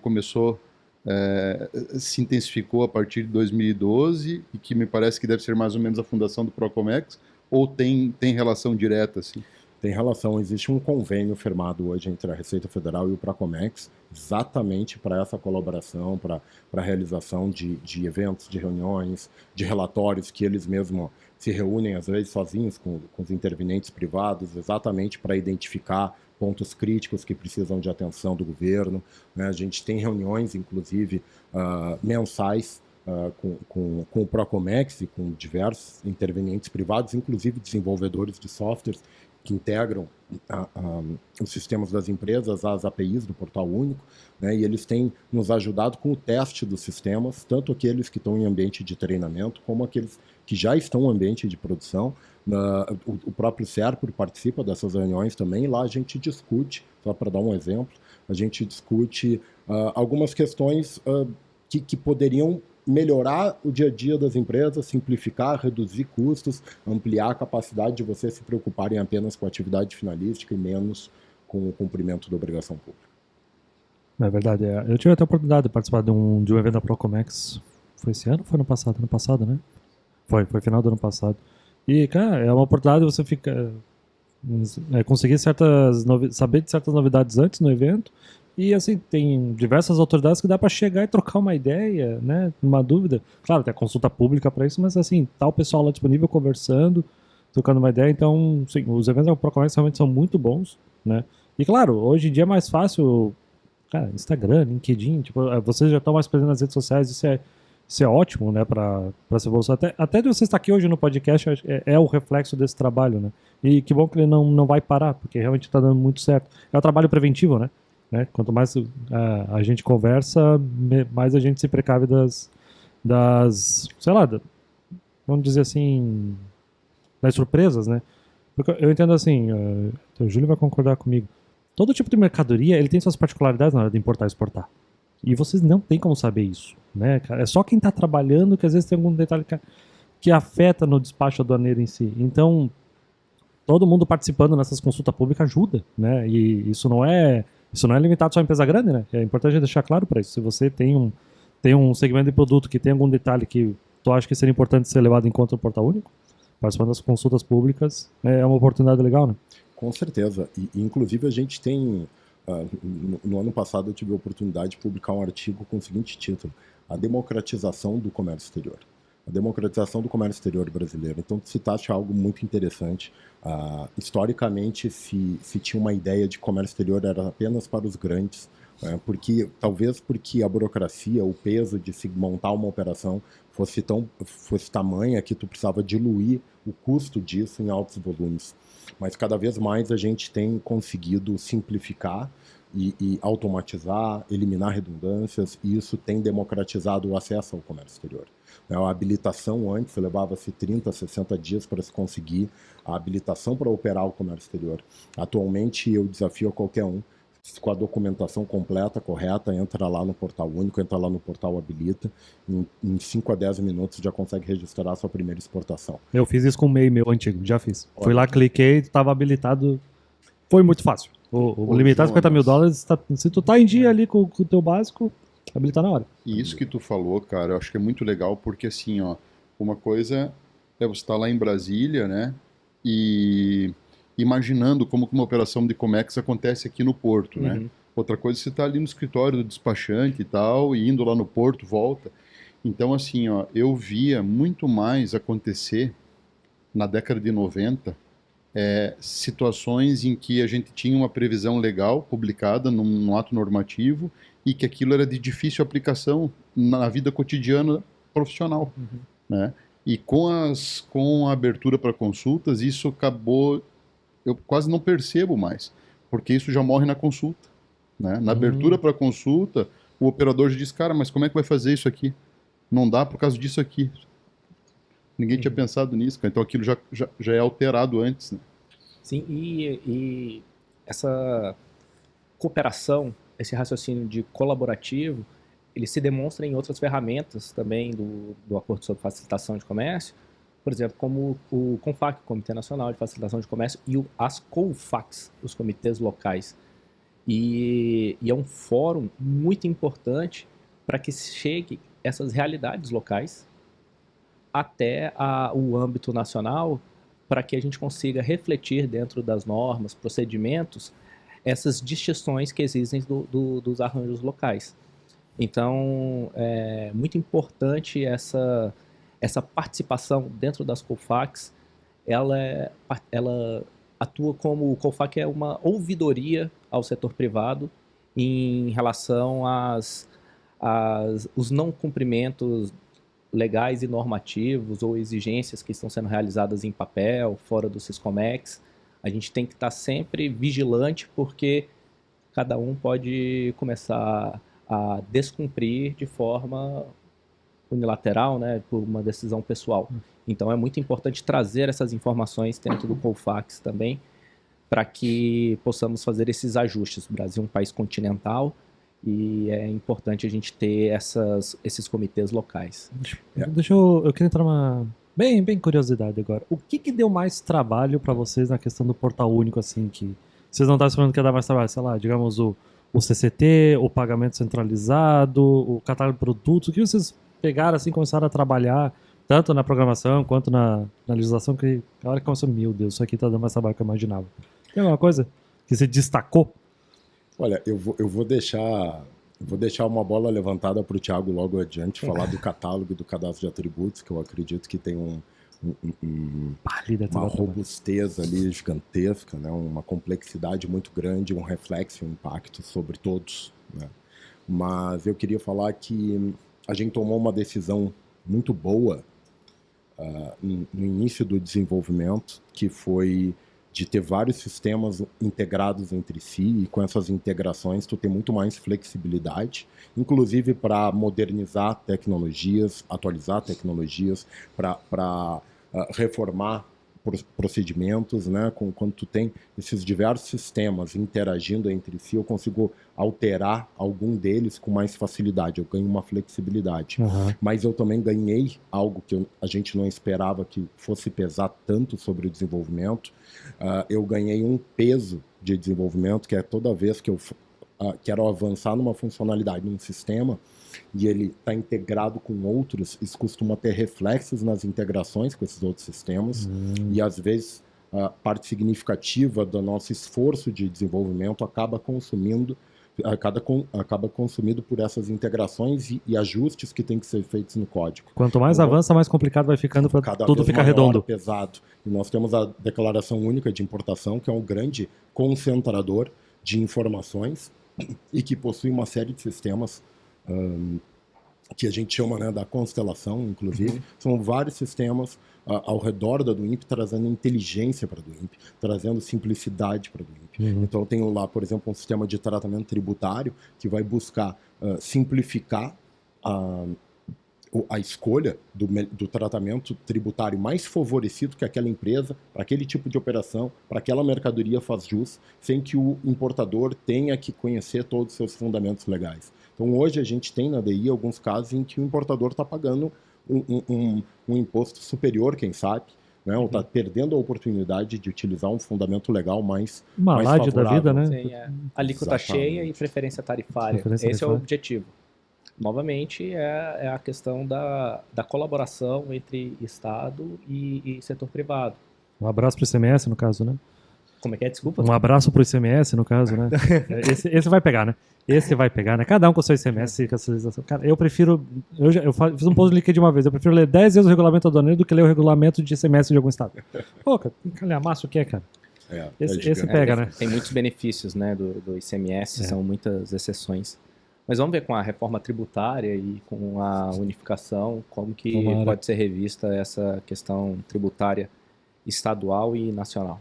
[SPEAKER 3] se intensificou a partir de 2012 e que me parece que deve ser mais ou menos a fundação do Procomex, ou tem relação direta, assim?
[SPEAKER 2] Tem relação, existe um convênio firmado hoje entre a Receita Federal e o Procomex, exatamente para essa colaboração, para a realização de eventos, de reuniões, de relatórios que eles mesmos se reúnem, às vezes sozinhos, com os intervenientes privados, exatamente para identificar pontos críticos que precisam de atenção do governo. Né? A gente tem reuniões, inclusive, mensais, com o Procomex e com diversos intervenientes privados, inclusive desenvolvedores de softwares que integram os sistemas das empresas às APIs do Portal Único, né, e eles têm nos ajudado com o teste dos sistemas, tanto aqueles que estão em ambiente de treinamento, como aqueles que já estão em ambiente de produção. O próprio Serpro participa dessas reuniões também, e lá a gente discute, só para dar um exemplo, a gente discute algumas questões que poderiam melhorar o dia a dia das empresas, simplificar, reduzir custos, ampliar a capacidade de vocês se preocuparem apenas com a atividade finalística e menos com o cumprimento da obrigação pública.
[SPEAKER 4] É verdade. Eu tive até a oportunidade de participar de um evento da Procomex. Foi esse ano ou foi ano passado? Ano passado, né? Foi final do ano passado. E, cara, é uma oportunidade de você conseguir saber de certas novidades antes no evento. E, assim, tem diversas autoridades que dá para chegar e trocar uma ideia, né? Uma dúvida. Claro, tem a consulta pública para isso, mas, assim, tá o pessoal lá disponível conversando, trocando uma ideia. Então, sim, os eventos da Procomex realmente são muito bons, né? E, claro, hoje em dia é mais fácil, cara, Instagram, LinkedIn, tipo, vocês já estão mais presentes nas redes sociais, isso é ótimo, né, para essa evolução. Até de você estar aqui hoje no podcast é o reflexo desse trabalho, né? E que bom que ele não vai parar, porque realmente está dando muito certo. É um trabalho preventivo, né? Quanto mais a gente conversa, mais a gente se precave sei lá, vamos dizer assim, das surpresas, né? Porque eu entendo assim, o Júlio vai concordar comigo, todo tipo de mercadoria, ele tem suas particularidades na hora de importar e exportar. E vocês não tem como saber isso, né? É só quem está trabalhando que às vezes tem algum detalhe que afeta no despacho aduaneiro em si. Então, todo mundo participando nessas consultas públicas ajuda, né? E isso não é limitado só à empresa grande, né? É importante deixar claro para isso. Se você tem um segmento de produto que tem algum detalhe que tu acha que seria importante ser levado em conta no Portal Único, participando das consultas públicas é uma oportunidade legal, né?
[SPEAKER 2] Com certeza. E inclusive, a gente tem... no ano passado, eu tive a oportunidade de publicar um artigo com o seguinte título: A democratização do comércio exterior. A democratização do comércio exterior brasileiro. Então, tu citaste algo muito interessante. Historicamente, se tinha uma ideia de que comércio exterior era apenas para os grandes, talvez porque a burocracia, o peso de se montar uma operação fosse tamanha que tu precisava diluir o custo disso em altos volumes. Mas cada vez mais a gente tem conseguido simplificar e automatizar, eliminar redundâncias, e isso tem democratizado o acesso ao comércio exterior. A habilitação antes levava-se 30, 60 dias para se conseguir a habilitação para operar o comércio exterior. Atualmente eu desafio a qualquer um, com a documentação completa, correta, entra lá no portal único, entra lá no portal Habilita, em 5 a 10 minutos já consegue registrar a sua primeira exportação.
[SPEAKER 4] Eu fiz isso com o MEI meu antigo, já fiz. Fui lá, cliquei, estava habilitado, foi muito fácil. O limitado $50 mil, se tu tá em dia ali com o teu básico, habilitar na hora.
[SPEAKER 3] E isso que tu falou, cara, eu acho que é muito legal, porque assim, ó, uma coisa é você estar lá em Brasília, né, e imaginando como que uma operação de Comex acontece aqui no porto, né? Outra coisa é você estar ali no escritório do despachante e tal, e indo lá no porto, volta. Então, assim, ó, eu via muito mais acontecer na década de 90, situações em que a gente tinha uma previsão legal publicada num ato normativo e que aquilo era de difícil aplicação na vida cotidiana profissional, né? E com a abertura para consultas, isso acabou, eu quase não percebo mais, porque isso já morre na consulta, né? Na abertura para consulta, o operador já diz, cara, mas como é que vai fazer isso aqui? Não dá por causa disso aqui. Ninguém tinha pensado nisso, cara. Então aquilo já é alterado antes, né?
[SPEAKER 1] Sim, e essa cooperação, esse raciocínio de colaborativo, ele se demonstra em outras ferramentas também do Acordo sobre Facilitação de Comércio, por exemplo, como o CONFAC, Comitê Nacional de Facilitação de Comércio, e as COFACs, os comitês locais. E é um fórum muito importante para que chegue essas realidades locais até o âmbito nacional, para que a gente consiga refletir dentro das normas, procedimentos, essas distinções que existem dos arranjos locais. Então, é muito importante essa participação dentro das COFACs. Ela atua como, o COFAC é uma ouvidoria ao setor privado em relação os não cumprimentos legais e normativos ou exigências que estão sendo realizadas em papel, fora do Siscomex. A gente tem que estar sempre vigilante, porque cada um pode começar a descumprir de forma unilateral, né, por uma decisão pessoal. Então é muito importante trazer essas informações dentro do COFAX também, para que possamos fazer esses ajustes. O Brasil é um país continental e é importante a gente ter esses comitês locais.
[SPEAKER 4] Eu queria entrar uma bem curiosidade agora. O que deu mais trabalho para vocês na questão do portal único, assim, que vocês não estavam esperando que ia dar mais trabalho? Sei lá, digamos o CCT, o pagamento centralizado, o catálogo de produtos. O que vocês pegaram, assim, começaram a trabalhar, tanto na programação quanto na legislação, que a hora que começou, meu Deus, isso aqui tá dando mais trabalho que eu imaginava. Tem alguma coisa que se destacou?
[SPEAKER 2] Olha, eu vou deixar uma bola levantada para o Thiago logo adiante, falar do catálogo e do cadastro de atributos, que eu acredito que tem uma robustez ali gigantesca, né? Uma complexidade muito grande, um reflexo, um impacto sobre todos, né? Mas eu queria falar que a gente tomou uma decisão muito boa no início do desenvolvimento, que foi de ter vários sistemas integrados entre si, e com essas integrações tu tem muito mais flexibilidade, inclusive para modernizar tecnologias, atualizar tecnologias, para reformar procedimentos, né? Quando tu tem esses diversos sistemas interagindo entre si, eu consigo alterar algum deles com mais facilidade, eu ganho uma flexibilidade. Mas eu também ganhei algo que a gente não esperava que fosse pesar tanto sobre o desenvolvimento. Eu ganhei um peso de desenvolvimento, que é toda vez que eu quero avançar numa funcionalidade num sistema e ele está integrado com outros, isso costuma ter reflexos nas integrações com esses outros sistemas, e às vezes a parte significativa do nosso esforço de desenvolvimento acaba consumido por essas integrações e ajustes que têm que ser feitos no código.
[SPEAKER 4] Quanto mais avança, mais complicado vai ficando para tudo ficar redondo.
[SPEAKER 2] Pesado. E nós temos a Declaração Única de Importação, que é um grande concentrador de informações e que possui uma série de sistemas que a gente chama, né, da constelação, inclusive. São vários sistemas ao redor da DoIMP, trazendo inteligência para a DoIMP, trazendo simplicidade para a DoIMP. Então, eu tenho lá, por exemplo, um sistema de tratamento tributário que vai buscar simplificar a escolha do tratamento tributário mais favorecido que aquela empresa, para aquele tipo de operação, para aquela mercadoria faz jus, sem que o importador tenha que conhecer todos os seus fundamentos legais. Então, hoje a gente tem na DI alguns casos em que o importador está pagando um imposto superior, quem sabe, né? Ou está perdendo a oportunidade de utilizar um fundamento legal mais
[SPEAKER 4] LAD da
[SPEAKER 2] favorável.
[SPEAKER 4] vida, né?
[SPEAKER 1] Sim, alíquota cheia e preferência tarifária. Esse é o objetivo. Novamente, é a questão da colaboração entre Estado e setor privado.
[SPEAKER 4] Um abraço para o ICMS, no caso, né?
[SPEAKER 1] Como é que é? Desculpa.
[SPEAKER 4] Um abraço para o ICMS, no caso, né? Esse vai pegar, né? Esse vai pegar, né? Cada um com o seu ICMS, com a sua legislação. Cara, eu prefiro... Eu fiz um post de uma vez. Eu prefiro ler 10 vezes o regulamento aduaneiro do que ler o regulamento de ICMS de algum estado. Pô, cara, tem que calhamaço o que é, cara? Esse pega, né?
[SPEAKER 1] Tem muitos benefícios, né, do ICMS, são muitas exceções. Mas vamos ver com a reforma tributária e com a unificação, como que pode ser revista essa questão tributária estadual e nacional.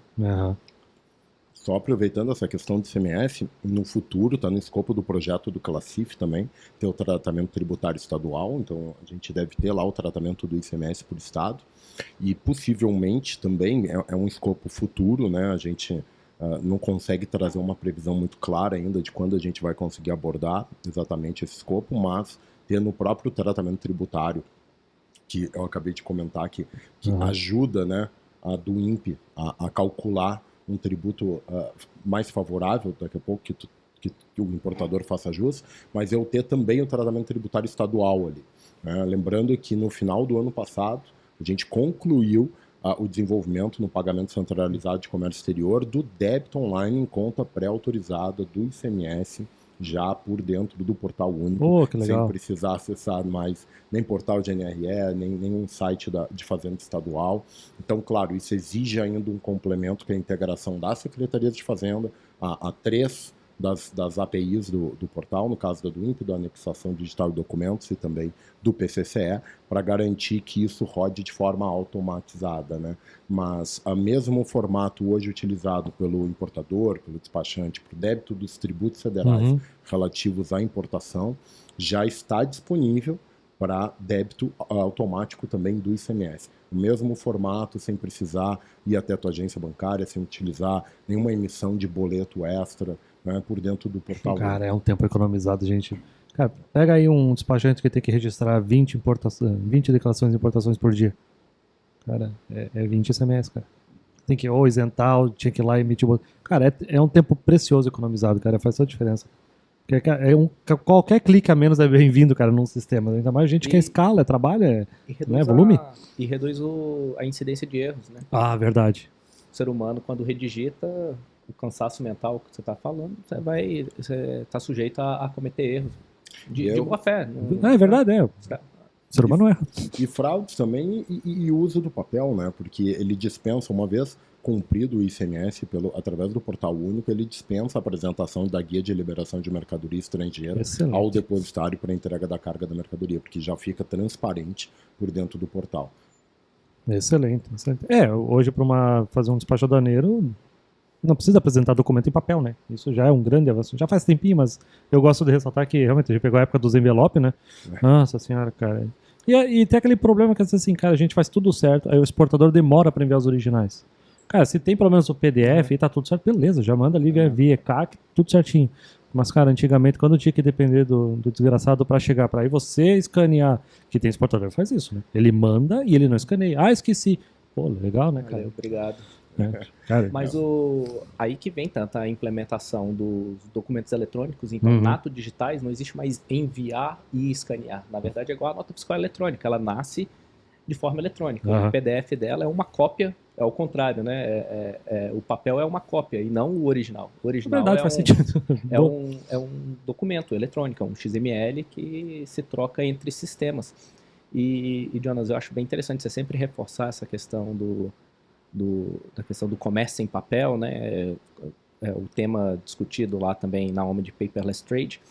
[SPEAKER 2] Só aproveitando essa questão do ICMS, no futuro, está no escopo do projeto do Classif também, ter o tratamento tributário estadual, então a gente deve ter lá o tratamento do ICMS por estado, e possivelmente também é um escopo futuro, né? A gente não consegue trazer uma previsão muito clara ainda de quando a gente vai conseguir abordar exatamente esse escopo, mas ter no próprio tratamento tributário, que eu acabei de comentar que ajuda, né, a DoIMP a calcular um tributo mais favorável, daqui a pouco que o importador faça jus, mas eu ter também o tratamento tributário estadual ali, né? Lembrando que no final do ano passado, a gente concluiu o desenvolvimento no pagamento centralizado de comércio exterior do débito online em conta pré-autorizada do ICMS, já por dentro do portal único, sem precisar acessar mais nem portal de NRE, nem nenhum site de Fazenda Estadual. Então, claro, isso exige ainda um complemento, que é a integração das Secretarias de Fazenda, a 3 das APIs do portal, no caso da DoIMP, da Anexação Digital de Documentos, e também do PCCE, para garantir que isso rode de forma automatizada, né? Mas o mesmo formato hoje utilizado pelo importador, pelo despachante, para o débito dos tributos federais relativos à importação, já está disponível para débito automático também do ICMS. O mesmo formato, sem precisar ir até a tua agência bancária, sem utilizar nenhuma emissão de boleto extra, né, por dentro do portal.
[SPEAKER 4] Cara, é um tempo economizado, gente. Cara, pega aí um despachante que tem que registrar 20 declarações de importações por dia. Cara, é 20 ICMS, cara. Tem que ou isentar, ou tinha que ir lá e emitir o boleto. Cara, é um tempo precioso economizado, cara. Faz toda a diferença. Qualquer clique a menos é bem-vindo, cara, num sistema. Ainda mais gente que é escala, trabalha, né, volume.
[SPEAKER 1] E reduz a incidência de erros, né?
[SPEAKER 4] Ah, verdade.
[SPEAKER 1] O ser humano, quando redigita, o cansaço mental que você está falando, você está sujeito a cometer erros. De boa fé.
[SPEAKER 4] É verdade, O ser humano erra.
[SPEAKER 2] E fraudes também e uso do papel, né? Porque ele dispensa, uma vez cumprido o ICMS através do portal único, ele dispensa a apresentação da guia de liberação de mercadoria estrangeira ao depositário para a entrega da carga da mercadoria, porque já fica transparente por dentro do portal.
[SPEAKER 4] Excelente. Hoje para fazer um despacho aduaneiro, não precisa apresentar documento em papel, né? Isso já é um grande avanço. Já faz tempinho, mas eu gosto de ressaltar que realmente a gente pegou a época dos envelopes, né? Nossa senhora, cara. E tem aquele problema que assim, cara, a gente faz tudo certo, aí o exportador demora para enviar os originais. Cara, se tem pelo menos o PDF e tá tudo certo, beleza, já manda ali via ECAC, tudo certinho. Mas, cara, antigamente, quando tinha que depender do desgraçado para chegar para aí você escanear, que tem exportador que faz isso, né? Ele manda e ele não escaneia. Ah, esqueci. Pô, legal, né, cara?
[SPEAKER 1] Valeu, obrigado.
[SPEAKER 4] Cara,
[SPEAKER 1] mas aí que vem tanta implementação dos documentos eletrônicos, então nato digitais, não existe mais enviar e escanear. Na verdade é igual a nota fiscal eletrônica, ela nasce de forma eletrônica. O PDF dela é uma cópia, é o contrário, né? O papel é uma cópia e não o original. O original
[SPEAKER 4] faz sentido.
[SPEAKER 1] É um documento eletrônico, um XML que se troca entre sistemas. E Jonas, eu acho bem interessante você sempre reforçar essa questão da questão do comércio em papel, né? O tema discutido lá também na OMA de Paperless Trade.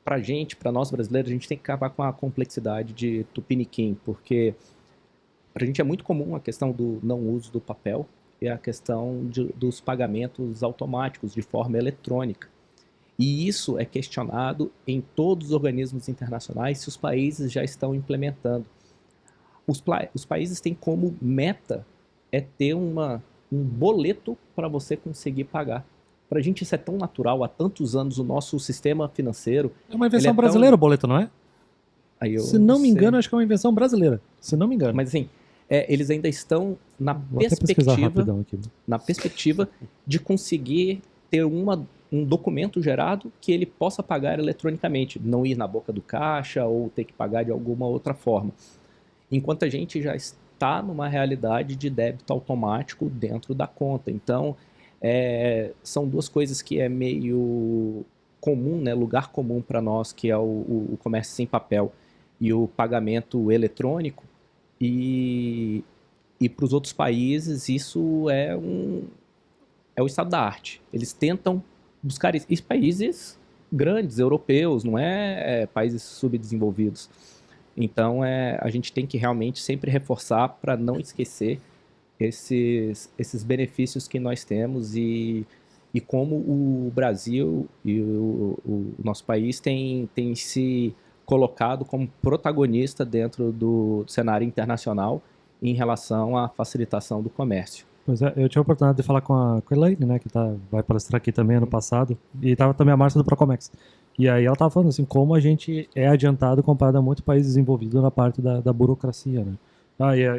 [SPEAKER 1] para nós brasileiros, a gente tem que acabar com a complexidade de tupiniquim, porque para a gente é muito comum a questão do não uso do papel e a questão dos pagamentos automáticos de forma eletrônica. E isso é questionado em todos os organismos internacionais se os países já estão implementando. Os países têm como meta ter um boleto para você conseguir pagar. Para a gente isso é tão natural, há tantos anos o nosso sistema financeiro...
[SPEAKER 4] É uma invenção brasileira o boleto, não é? Se não me engano, acho que é uma invenção brasileira. Se não me engano.
[SPEAKER 1] Mas assim, eles ainda estão na perspectiva de conseguir ter um documento gerado que ele possa pagar eletronicamente, não ir na boca do caixa ou ter que pagar de alguma outra forma. Enquanto a gente já está numa realidade de débito automático dentro da conta. Então, são duas coisas que é meio comum, né, lugar comum para nós, que é o comércio sem papel e o pagamento eletrônico. E para os outros países isso é o estado da arte. Eles tentam buscar isso. E países grandes, europeus, não países subdesenvolvidos. Então a gente tem que realmente sempre reforçar para não esquecer esses benefícios que nós temos e como o Brasil e o nosso país tem se colocado como protagonista dentro do cenário internacional em relação à facilitação do comércio.
[SPEAKER 4] Pois é, eu tive a oportunidade de falar com a Elaine, né, que vai palestrar aqui também ano passado, e estava também a Márcia do Procomex. E aí ela estava falando assim, como a gente é adiantado comparado a muitos países desenvolvidos na parte da burocracia, né.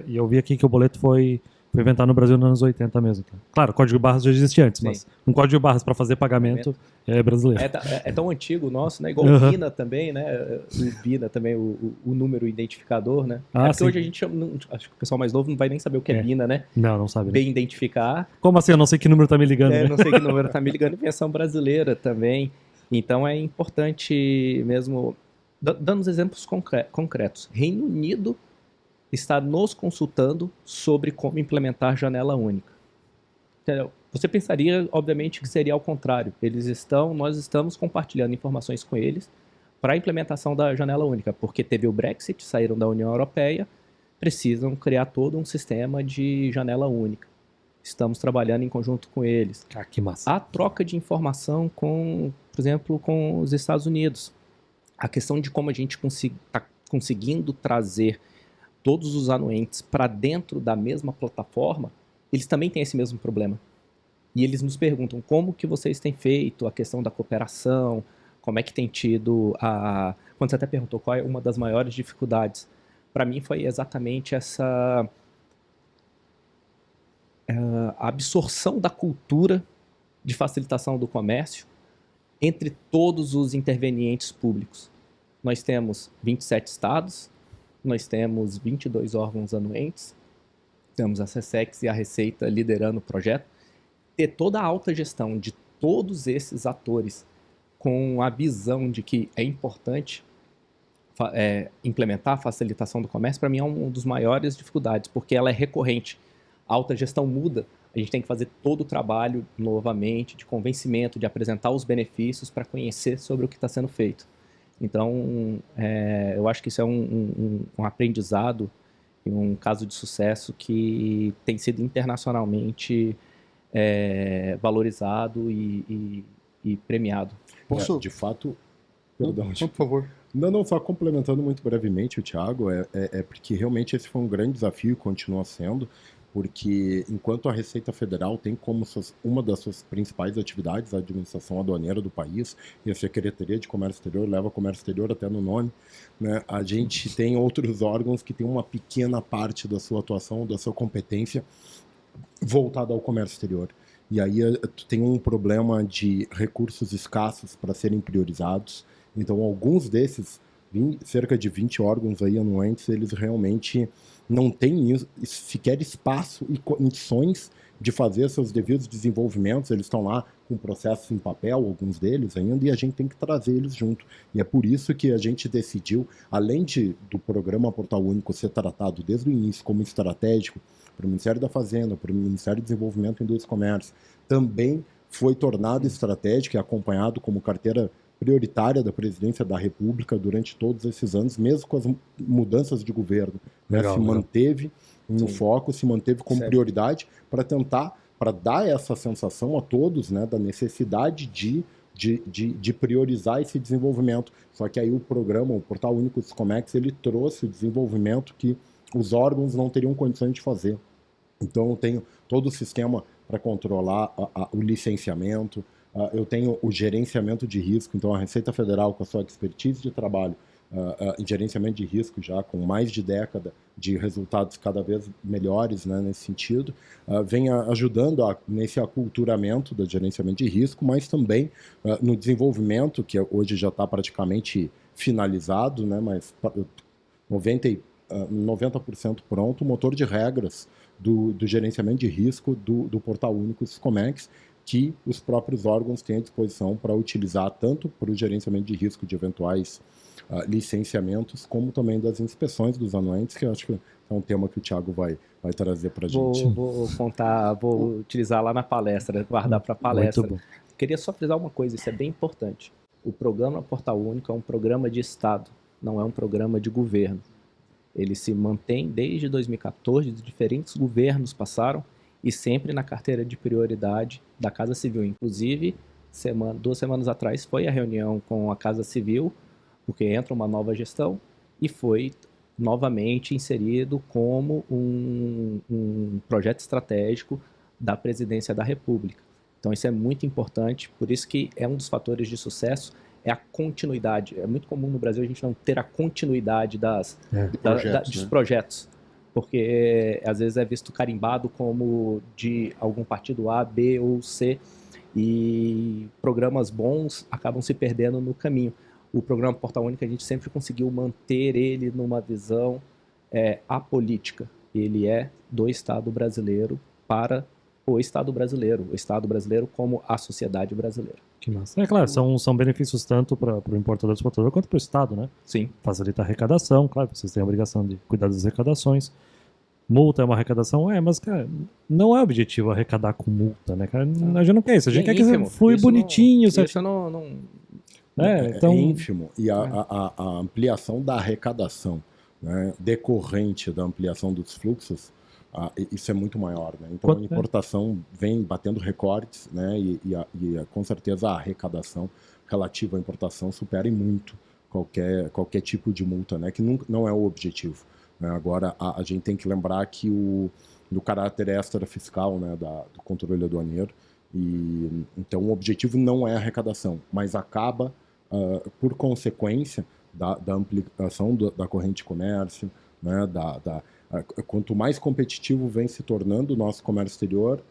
[SPEAKER 4] E eu vi aqui que o boleto foi inventado no Brasil nos anos 80 mesmo. Claro, o código de barras já existia antes, mas um código de barras para fazer pagamento é brasileiro.
[SPEAKER 1] É tão antigo o nosso, né? Igual o BINA também, né? O BINA também, o número identificador, né? Porque hoje a gente chama, acho que o pessoal mais novo não vai nem saber o que é BINA, né?
[SPEAKER 4] Não sabe.
[SPEAKER 1] Bem identificar.
[SPEAKER 4] Como assim? Eu não sei que número tá me ligando. Né?
[SPEAKER 1] Não sei que número tá me ligando. Invenção brasileira também. Então é importante mesmo, dando os exemplos concretos. Reino Unido está nos consultando sobre como implementar janela única. Entendeu? Você pensaria, obviamente, que seria ao contrário. Nós estamos compartilhando informações com eles para a implementação da janela única, porque teve o Brexit, saíram da União Europeia, precisam criar todo um sistema de janela única. Estamos trabalhando em conjunto com eles.
[SPEAKER 4] Que massa.
[SPEAKER 1] A troca de informação por exemplo, com os Estados Unidos. A questão de como a gente está conseguindo trazer todos os anuentes para dentro da mesma plataforma, eles também têm esse mesmo problema. E eles nos perguntam como que vocês têm feito a questão da cooperação, como é que tem tido Quando você até perguntou qual é uma das maiores dificuldades, para mim foi exatamente essa absorção da cultura de facilitação do comércio entre todos os intervenientes públicos. Nós temos 27 estados, nós temos 22 órgãos anuentes, temos a SESEX e a Receita liderando o projeto. Ter toda a alta gestão de todos esses atores com a visão de que é importante implementar a facilitação do comércio, para mim é uma das maiores dificuldades, porque ela é recorrente. A alta gestão muda, a gente tem que fazer todo o trabalho novamente de convencimento, de apresentar os benefícios para conhecer sobre o que está sendo feito. Então, eu acho que isso é um aprendizado e um caso de sucesso que tem sido internacionalmente valorizado e premiado.
[SPEAKER 2] Posso? De fato... Perdão.
[SPEAKER 3] Não, por favor.
[SPEAKER 2] Não, só complementando muito brevemente o Thiago, porque realmente esse foi um grande desafio e continua sendo, porque enquanto a Receita Federal tem como uma das suas principais atividades a administração aduaneira do país, e a Secretaria de Comércio Exterior leva Comércio Exterior até no nome, né, a gente tem outros órgãos que têm uma pequena parte da sua atuação, da sua competência voltada ao comércio exterior. E aí tu tem um problema de recursos escassos para serem priorizados. Então, alguns desses, cerca de 20 órgãos aí anuentes, eles realmente não têm sequer espaço e condições de fazer seus devidos desenvolvimentos. Eles estão lá com processos em papel, alguns deles ainda, e a gente tem que trazer eles junto. E é por isso que a gente decidiu, além do programa Portal Único ser tratado desde o início como estratégico para o Ministério da Fazenda, para o Ministério do Desenvolvimento, Indústria e Comércio, também foi tornado estratégico e acompanhado como carteira prioritária da presidência da República durante todos esses anos, mesmo com as mudanças de governo.
[SPEAKER 4] Legal,
[SPEAKER 2] se manteve no foco, se manteve como prioridade para tentar, para dar essa sensação a todos, né, da necessidade de priorizar esse desenvolvimento. Só que aí o programa, o Portal Único dos Comex, ele trouxe o desenvolvimento que os órgãos não teriam condições de fazer. Então eu tenho todo o sistema para controlar o licenciamento, eu tenho o gerenciamento de risco, então a Receita Federal, com a sua expertise de trabalho em gerenciamento de risco, já com mais de década de resultados cada vez melhores, né, nesse sentido, vem ajudando nesse aculturamento do gerenciamento de risco, mas também no desenvolvimento, que hoje já está praticamente finalizado, né, mas 90% pronto, o motor de regras do gerenciamento de risco do Portal Único Comex, que os próprios órgãos têm à disposição para utilizar tanto para o gerenciamento de risco de eventuais licenciamentos, como também das inspeções dos anuentes, que eu acho que é um tema que o Thiago vai trazer para a gente.
[SPEAKER 1] Vou utilizar lá na palestra, guardar para a palestra. Queria só frisar uma coisa, isso é bem importante. O programa Portal Único é um programa de Estado, não é um programa de governo. Ele se mantém desde 2014, diferentes governos passaram, e sempre na carteira de prioridade da Casa Civil. Inclusive, 2 semanas atrás foi a reunião com a Casa Civil, porque entra uma nova gestão, e foi novamente inserido como um projeto estratégico da Presidência da República. Então isso é muito importante, por isso que é um dos fatores de sucesso, é a continuidade. É muito comum no Brasil a gente não ter a continuidade dos projetos, porque às vezes é visto carimbado como de algum partido A, B ou C, e programas bons acabam se perdendo no caminho. O programa Portal Único, a gente sempre conseguiu manter ele numa visão apolítica. Ele é do Estado brasileiro para o Estado brasileiro como a sociedade brasileira.
[SPEAKER 4] Que massa. É claro, são benefícios tanto para o importador e exportador quanto para o Estado, né?
[SPEAKER 1] Sim.
[SPEAKER 4] Facilita a arrecadação, claro, vocês têm a obrigação de cuidar das arrecadações. Multa é uma arrecadação? Mas, cara, não é objetivo arrecadar com multa, né, cara? A gente não quer isso, a gente quer que flui bonitinho.
[SPEAKER 1] Isso
[SPEAKER 2] então... É ínfimo. E a ampliação da arrecadação, né, decorrente da ampliação dos fluxos, isso é muito maior, né? Então a importação vem batendo recordes, né? E com certeza a arrecadação relativa à importação supera em muito qualquer tipo de multa, né? Que não é o objetivo, né? Agora a gente tem que lembrar que do caráter extra-fiscal, né, do controle aduaneiro, e então o objetivo não é a arrecadação, mas acaba por consequência da ampliação da corrente de comércio, né? Quanto mais competitivo vem se tornando o nosso comércio exterior,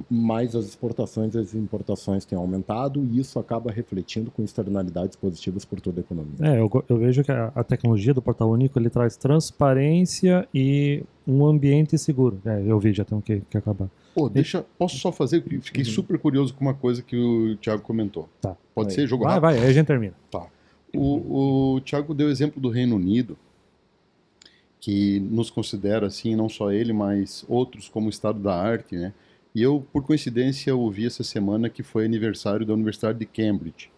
[SPEAKER 2] mais as exportações e as importações têm aumentado, e isso acaba refletindo com externalidades positivas por toda a economia.
[SPEAKER 4] Eu vejo que a tecnologia do Portal Único ele traz transparência e um ambiente seguro. Eu vi, já tenho que acabar.
[SPEAKER 3] Posso só fazer? Fiquei super curioso com uma coisa que o Thiago comentou.
[SPEAKER 4] Tá.
[SPEAKER 3] Pode ser? Jogo
[SPEAKER 4] rápido? Vai, aí a gente termina.
[SPEAKER 3] Tá. O Thiago deu exemplo do Reino Unido, que nos considera, assim, não só ele, mas outros como estado da arte, né? E eu, por coincidência, ouvi essa semana que foi aniversário da Universidade de Cambridge.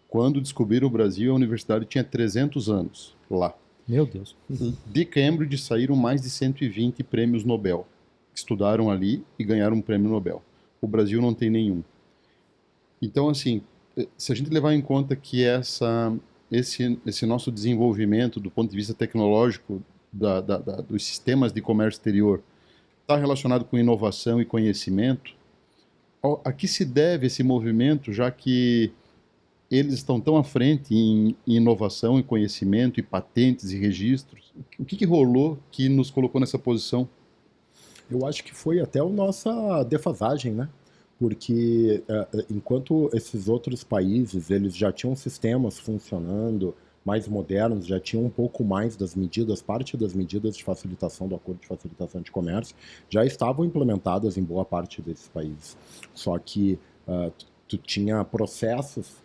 [SPEAKER 3] Quando descobriram o Brasil, a universidade tinha 300 anos lá.
[SPEAKER 4] Meu Deus.
[SPEAKER 3] De Cambridge saíram mais de 120 prêmios Nobel. Estudaram ali e ganharam um prêmio Nobel. O Brasil não tem nenhum. Então, assim, se a gente levar em conta que esse nosso desenvolvimento do ponto de vista tecnológico dos sistemas de comércio exterior está relacionado com inovação e conhecimento, a que se deve esse movimento, já que eles estão tão à frente em inovação e conhecimento e patentes e registros? O que rolou que nos colocou nessa posição?
[SPEAKER 2] Eu acho que foi até a nossa defasagem, né? Porque enquanto esses outros países eles já tinham sistemas funcionando, mais modernos, já tinham um pouco mais das medidas, parte das medidas de facilitação do Acordo de Facilitação de Comércio já estavam implementadas em boa parte desses países. Só que tu tinha processos,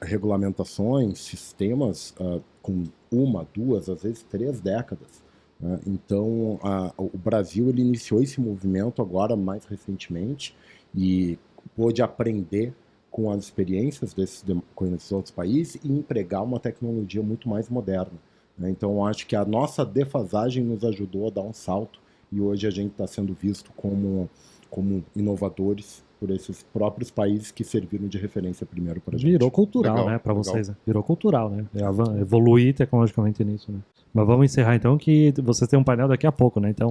[SPEAKER 2] regulamentações, sistemas com 1, 2, às vezes 3 décadas. Então, o Brasil ele iniciou esse movimento agora mais recentemente e pôde aprender com as experiências com esses outros países e empregar uma tecnologia muito mais moderna, né? Então, eu acho que a nossa defasagem nos ajudou a dar um salto e hoje a gente está sendo visto como inovadores por esses próprios países que serviram de referência primeiro para a gente.
[SPEAKER 4] Virou cultural,
[SPEAKER 3] Legal,
[SPEAKER 4] né, para
[SPEAKER 3] legal.
[SPEAKER 4] vocês. Né? Virou cultural, né? Evoluir tecnologicamente nisso, né? Mas vamos encerrar então, que vocês têm um painel daqui a pouco, né? Então,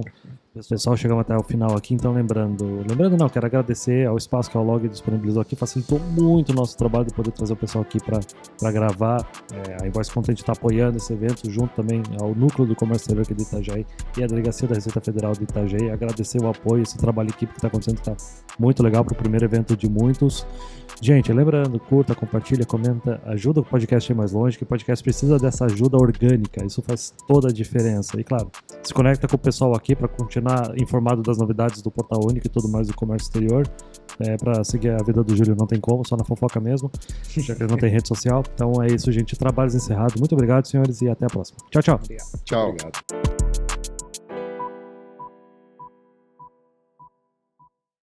[SPEAKER 4] pessoal, chegamos até o final aqui, então lembrando não, quero agradecer ao espaço que a Log disponibilizou aqui, facilitou muito o nosso trabalho de poder trazer o pessoal aqui para gravar. A Invoice Content está apoiando esse evento, junto também ao Núcleo do Comércio Exterior aqui de Itajaí e a Delegacia da Receita Federal de Itajaí. Agradecer o apoio, esse trabalho de equipe que está acontecendo, que está muito legal para o primeiro evento de muitos. Gente, lembrando, curta, compartilha, comenta, ajuda o podcast a ir mais longe, que o podcast precisa dessa ajuda orgânica, isso faz toda a diferença. E claro, se conecta com o pessoal aqui para continuar informado das novidades do Portal Único e tudo mais do comércio exterior. Para seguir a vida do Júlio não tem como, só na fofoca mesmo, já que ele não tem rede social. Então é isso, gente. Trabalhos encerrados. Muito obrigado, senhores, e até a próxima. Tchau, tchau.
[SPEAKER 1] Obrigado.
[SPEAKER 3] Tchau.
[SPEAKER 2] Obrigado.